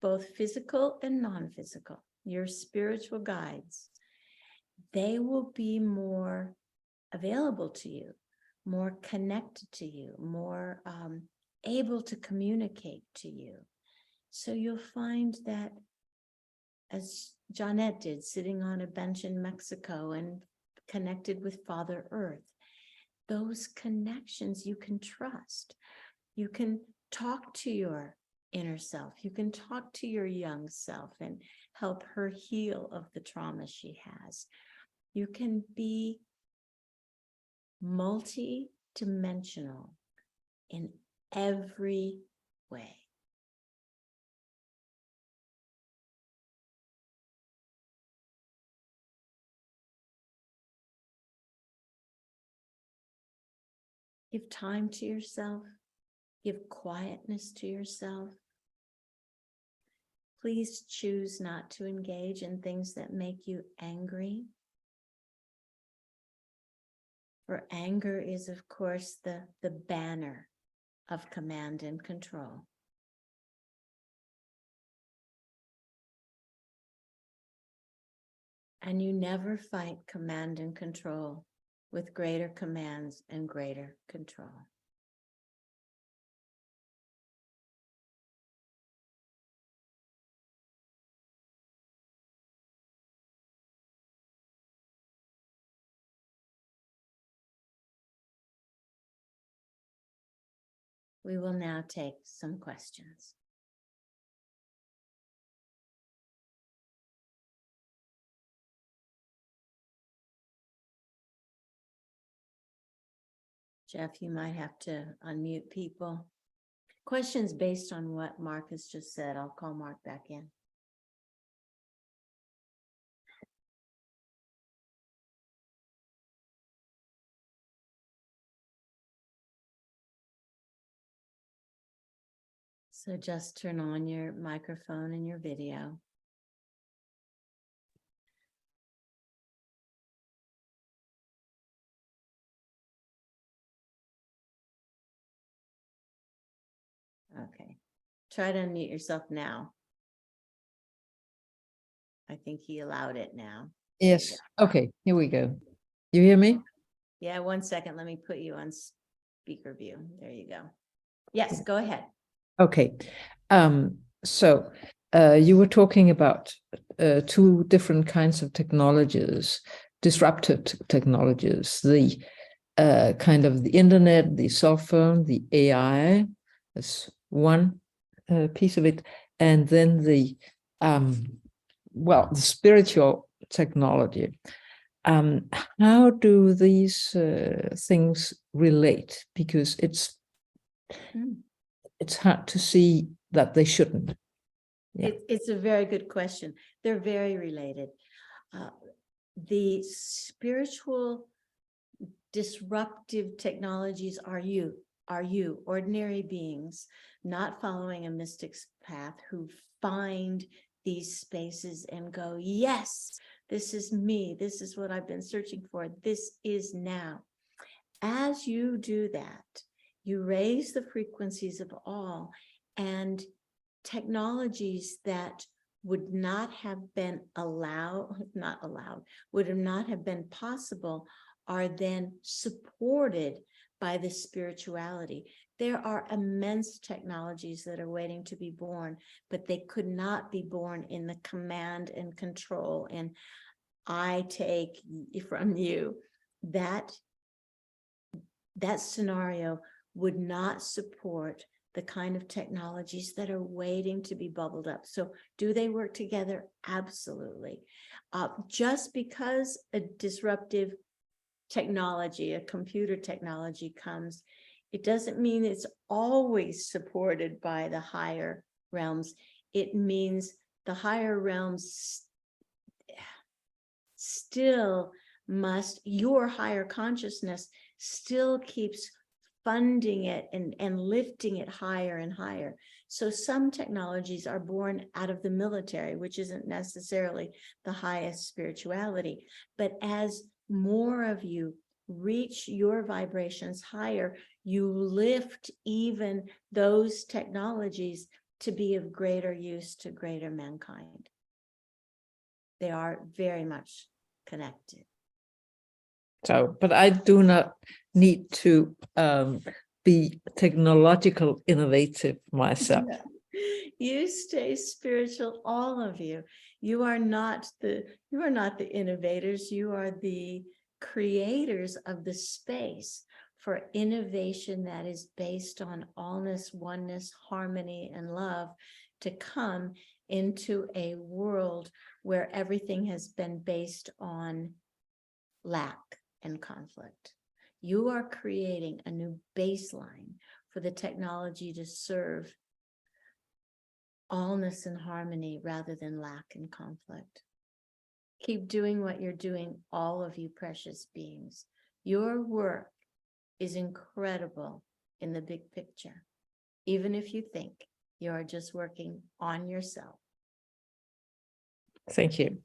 both physical and non-physical, your spiritual guides. They will be more available to you, more connected to you, more able to communicate to you. So you'll find that, as Jeanette did, sitting on a bench in Mexico and connected with Father Earth, those connections you can trust. You can talk to your inner self. You can talk to your young self and help her heal of the trauma she has. You can be multi-dimensional in every way. Give time to yourself. Give quietness to yourself. Please choose not to engage in things that make you angry. For anger is, of course, the banner of command and control. And you never fight command and control with greater commands and greater control. We will now take some questions. Jeff, you might have to unmute people. Questions based on what Mark has just said. I'll call Mark back in. So just turn on your microphone and your video. Okay. Try to unmute yourself now. I think he allowed it now. Yes. Okay, here we go. You hear me? Yeah, 1 second. Let me put you on speaker view. There you go. Yes, go ahead. Okay. So you were talking about two different kinds of technologies, disruptive technologies, the kind of the internet, the cell phone, the AI, that's one piece of it, and then the the spiritual technology. How do these things relate? Because it's hard to see that they shouldn't. Yeah. It's a very good question. They're very related. The spiritual disruptive technologies are you, ordinary beings, not following a mystic's path, who find these spaces and go, yes, this is me. This is what I've been searching for. This is now. As you do that, you raise the frequencies of all, and technologies that would not have been would not have been possible are then supported by the spirituality. There are immense technologies that are waiting to be born, but they could not be born in the command and control, and I take from you. That scenario would not support the kind of technologies that are waiting to be bubbled up. So do they work together? Absolutely. Just because a disruptive technology, a computer technology comes, it doesn't mean it's always supported by the higher realms. It means the higher realms still must, your higher consciousness still keeps funding it and lifting it higher and higher. So some technologies are born out of the military, which isn't necessarily the highest spirituality. But as more of you reach your vibrations higher, you lift even those technologies to be of greater use to greater mankind. They are very much connected. So, but I do not need to be technological innovative myself. No. You stay spiritual, all of you. You are not the innovators. You are the creators of the space for innovation that is based on allness, oneness, harmony, and love to come into a world where everything has been based on lack and conflict. You are creating a new baseline for the technology to serve allness and harmony rather than lack and conflict. Keep doing what you're doing, all of you precious beings. Your work is incredible in the big picture, even if you think you are just working on yourself. Thank you.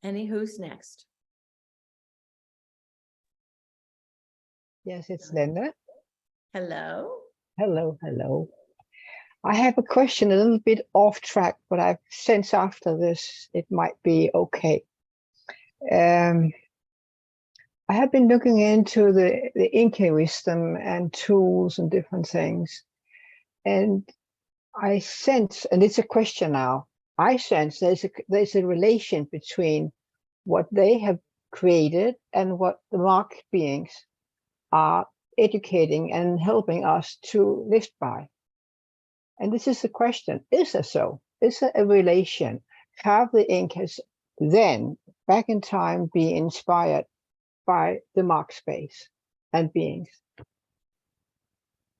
Who's next? Yes, it's Linda. Hello. Hello, hello. I have a question a little bit off track, but I sense after this it might be okay. I have been looking into the Inca wisdom and tools and different things, and I sense, and it's a question now, I sense there's a relation between what they have created and what the mark beings are educating and helping us to live by. And this is the question, is there so? Is there a relation? Have the Incas then, back in time, be inspired by the mark space and beings?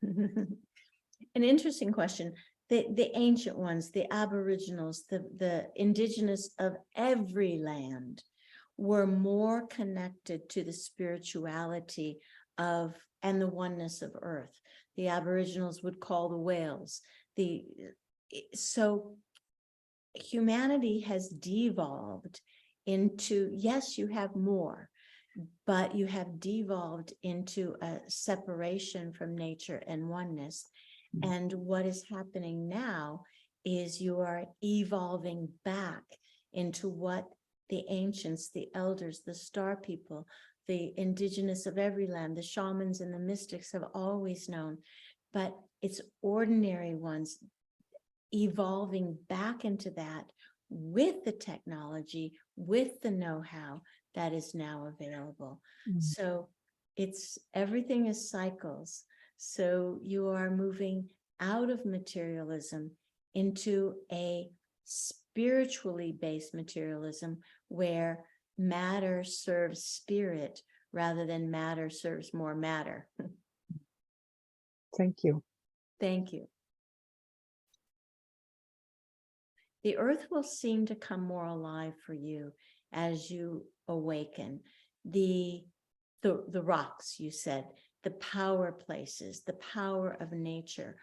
An interesting question. The ancient ones, the Aboriginals, the indigenous of every land were more connected to the spirituality of and the oneness of Earth. The Aboriginals would call the whales. So humanity has devolved into, yes, you have more, but you have devolved into a separation from nature and oneness. And what is happening now is you are evolving back into what the ancients, the elders, the star people, the indigenous of every land, the shamans and the mystics have always known. But it's ordinary ones evolving back into that with the technology, with the know-how that is now available. So everything is cycles. So you are moving out of materialism into a spiritually based materialism where matter serves spirit rather than matter serves more matter. Thank you. Thank you. The earth will seem to come more alive for you as you awaken. The rocks, you said, the power places, the power of nature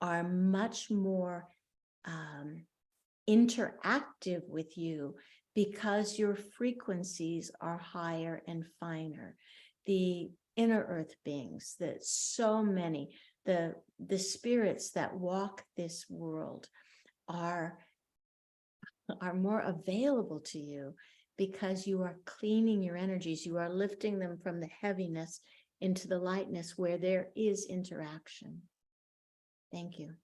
are much more interactive with you because your frequencies are higher and finer. The inner earth beings, so many, the spirits that walk this world are more available to you because you are cleaning your energies. You are lifting them from the heaviness into the lightness where there is interaction. Thank you.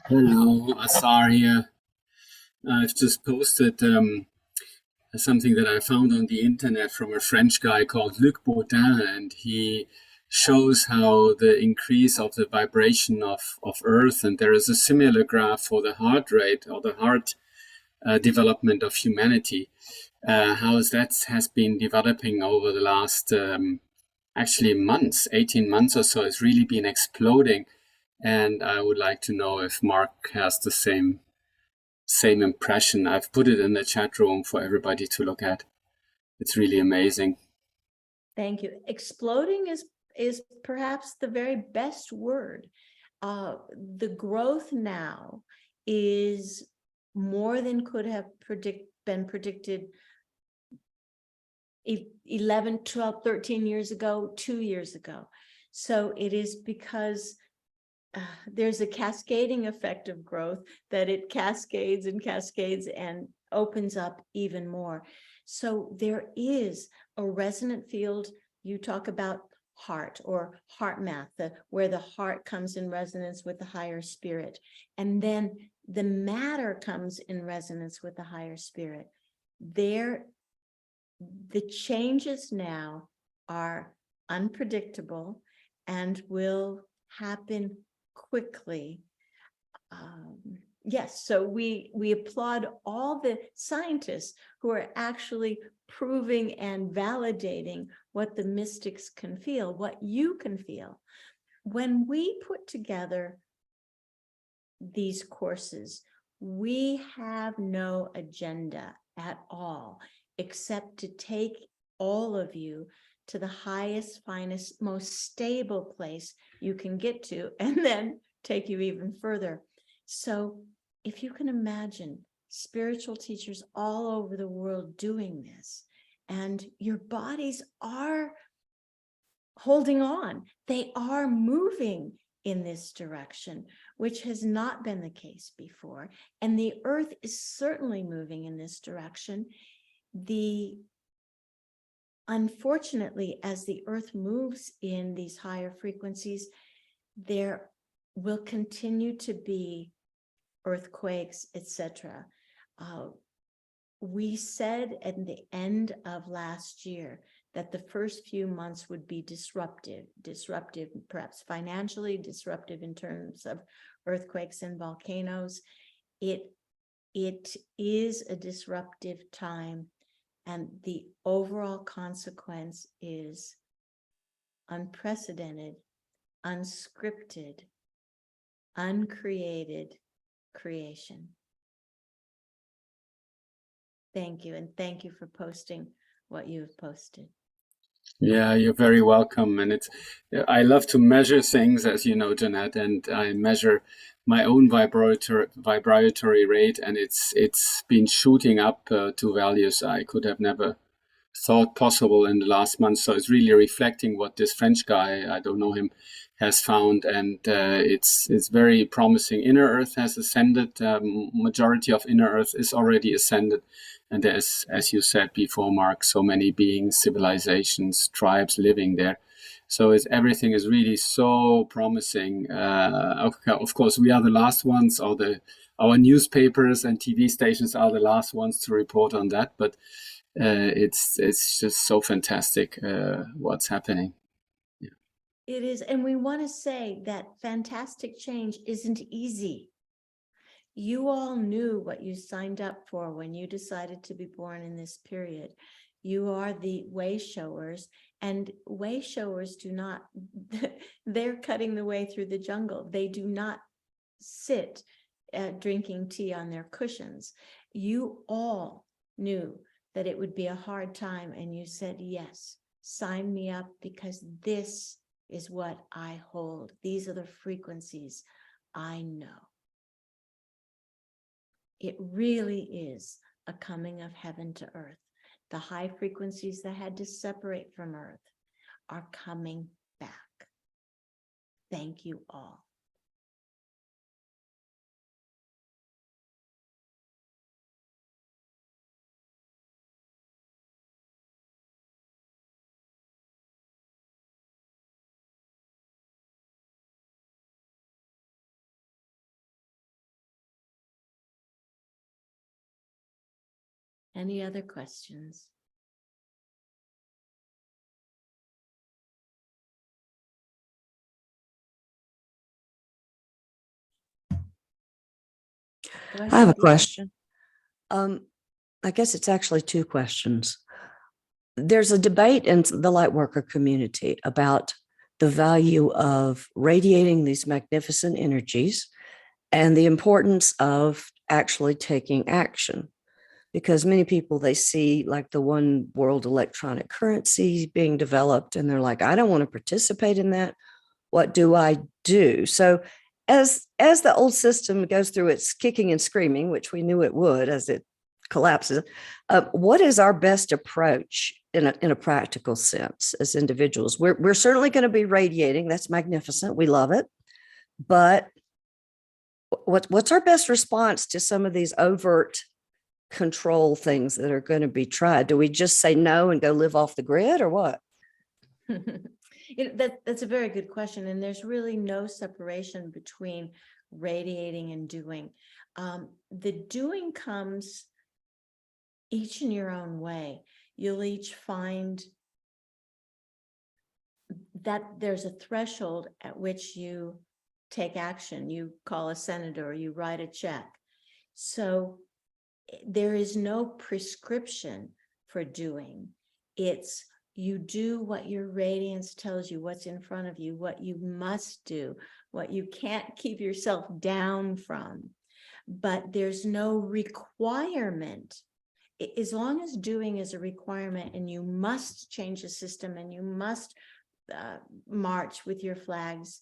Hello, Asar here. I've just posted something that I found on the internet from a French guy called Luc Baudin, and he shows how the increase of the vibration of Earth, and there is a similar graph for the heart rate or the heart development of humanity, how that has been developing over the last actually months, 18 months or so. It's really been exploding. And I would like to know if Mark has the same impression. I've put it in the chat room for everybody to look at. It's really amazing. Thank you. Exploding is perhaps the very best word. The growth now is more than could have been predicted 11, 12, 13 years ago, 2 years ago. So it is because there's a cascading effect of growth that it cascades and cascades and opens up even more. So there is a resonant field. You talk about heart or heart math, where the heart comes in resonance with the higher spirit. And then the matter comes in resonance with the higher spirit. The changes now are unpredictable and will happen quickly. Yes, so we applaud all the scientists who are actually proving and validating what the mystics can feel, what you can feel. When we put together these courses, we have no agenda at all, except to take all of you to the highest, finest, most stable place you can get to, and then take you even further. So if you can imagine spiritual teachers all over the world doing this, and your bodies are holding on, they are moving in this direction, which has not been the case before. And the earth is certainly moving in this direction. Unfortunately, as the earth moves in these higher frequencies, there will continue to be earthquakes, etc. We said at the end of last year that the first few months would be disruptive perhaps financially, disruptive in terms of earthquakes and volcanoes. It is a disruptive time, and the overall consequence is unprecedented, unscripted, uncreated creation. Thank you, and thank you for posting what you have posted. Yeah, you're very welcome. And I love to measure things, as you know, Jeanette, and I measure my own vibratory rate, and it's been shooting up to values I could have never thought possible in the last month. So it's really reflecting what this French guy, I don't know him, has found, and it's very promising. Inner Earth has ascended. Majority of Inner Earth is already ascended, and there's, as you said before, Mark, so many beings, civilizations, tribes living there. So everything is really so promising. Of course, we are the last ones, or our newspapers and TV stations are the last ones to report on that. But it's just so fantastic what's happening. Yeah. It is, and we want to say that fantastic change isn't easy. You all knew what you signed up for when you decided to be born in this period. You are the way showers, and way showers do not, they're cutting the way through the jungle. They do not sit drinking tea on their cushions. You all knew that it would be a hard time, and you said, yes, sign me up, because this is what I hold. These are the frequencies I know. It really is a coming of heaven to earth. The high frequencies that had to separate from earth are coming back. Thank you all. Any other questions? Go I have a ahead. question. I guess it's actually two questions. There's a debate in the Lightworker community about the value of radiating these magnificent energies and the importance of actually taking action. Because many people, they see like the one world electronic currency being developed, and they're like, I don't want to participate in that. What do I do? So as the old system goes through its kicking and screaming, which we knew it would as it collapses, what is our best approach in a practical sense as individuals? We're certainly going to be radiating. That's magnificent. We love it. But what's our best response to some of these overt control things that are going to be tried? Do we just say no and go live off the grid, or what? That's a very good question. And there's really no separation between radiating and doing. The doing comes each in your own way. You'll each find that there's a threshold at which you take action. You call a senator, or you write a check. So there is no prescription for doing. It's you do what your radiance tells you, what's in front of you, what you must do, what you can't keep yourself down from. But there's no requirement. As long as doing is a requirement, and you must change the system, and you must march with your flags,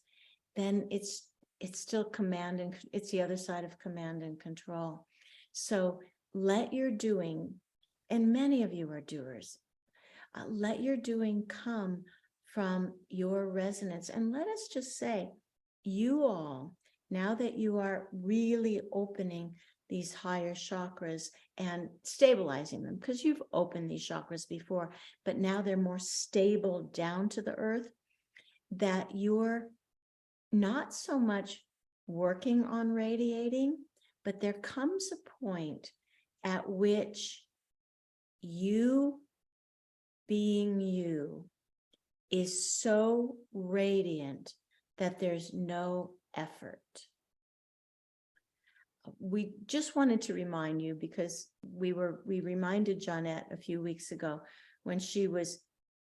then it's it's still command, and it's the other side of command and control. So let your doing, and many of you are doers, let your doing come from your resonance. And let us just say, you all, now that you are really opening these higher chakras and stabilizing them, because you've opened these chakras before, but now they're more stable down to the earth, that you're not so much working on radiating, but there comes a point at which you being you is so radiant that there's no effort. We just wanted to remind you, because we reminded Jeanette a few weeks ago when she was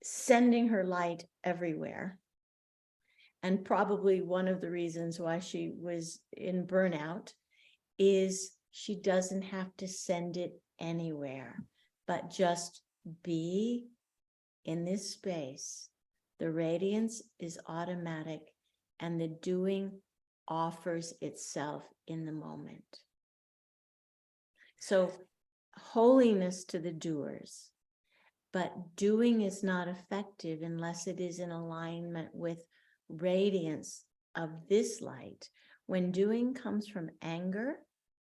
sending her light everywhere. And probably one of the reasons why she was in burnout is she doesn't have to send it anywhere, but just be in this space. The radiance is automatic, and the doing offers itself in the moment. So holiness to the doers, but doing is not effective unless it is in alignment with radiance of this light. When doing comes from anger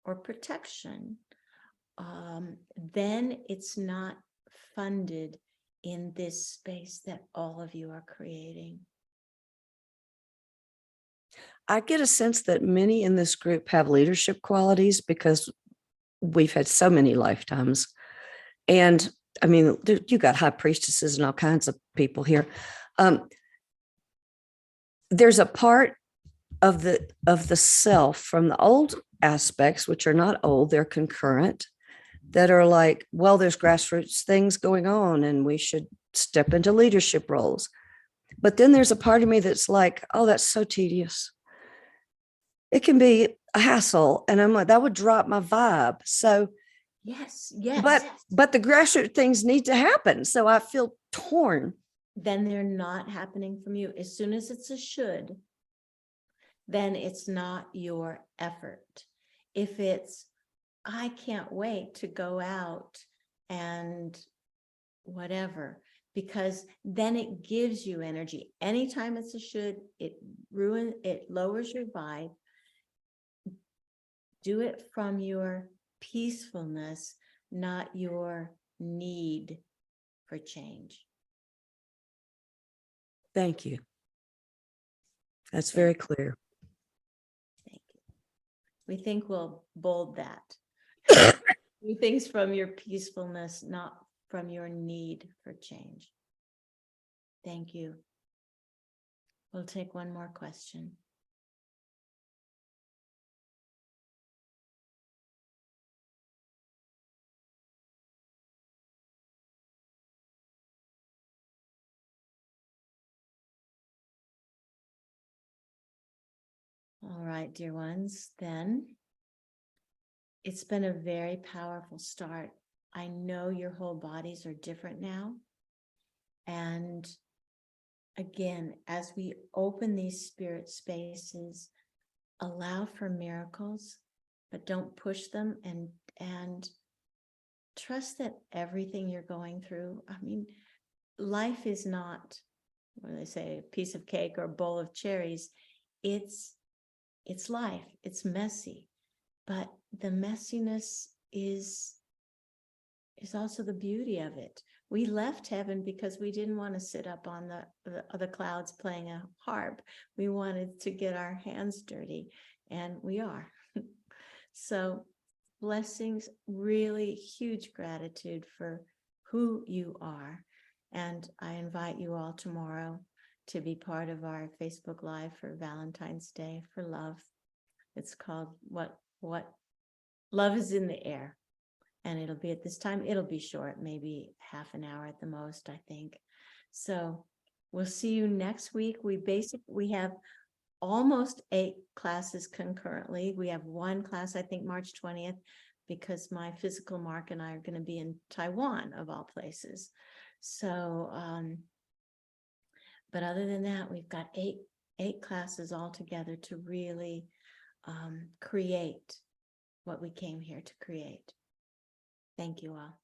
or protection, then it's not funded in this space that all of you are creating. I get a sense that many in this group have leadership qualities because we've had so many lifetimes. And I mean, you got high priestesses and all kinds of people here. There's a part of the self from the old aspects, which are not old, they're concurrent, that are like, well, there's grassroots things going on and we should step into leadership roles. But then there's a part of me that's like, oh, that's so tedious. It can be a hassle. And I'm like, that would drop my vibe. So Yes. but the grassroots things need to happen. So I feel torn. Then they're not happening from you. As soon as it's a should, then it's not your effort. If it's, I can't wait to go out and whatever, because then it gives you energy. Anytime it's a should, it lowers your vibe. Do it from your peacefulness, not your need for change. Thank you. That's very clear. Thank you. We think we'll bold that. Do things from your peacefulness, not from your need for change. Thank you. We'll take one more question. All right, dear ones, then it's been a very powerful start. I know your whole bodies are different now. And again, as we open these spirit spaces, allow for miracles, but don't push them, and trust that everything you're going through, I mean, life is not, what do they say, a piece of cake or a bowl of cherries. It's life. It's messy, but the messiness is also the beauty of it. We left heaven because we didn't want to sit up on the clouds playing a harp. We wanted to get our hands dirty, and we are. So blessings, really huge gratitude for who you are. And I invite you all tomorrow to be part of our Facebook Live for Valentine's Day for love. It's called What Love is in the Air. And it'll be at this time. It'll be short, maybe half an hour at the most, I think. So we'll see you next week. We have almost 8 classes concurrently. We have one class, I think March 20th, because my physical Mark and I are going to be in Taiwan, of all places. So, but other than that, we've got 8 8 classes all together to really create what we came here to create. Thank you all.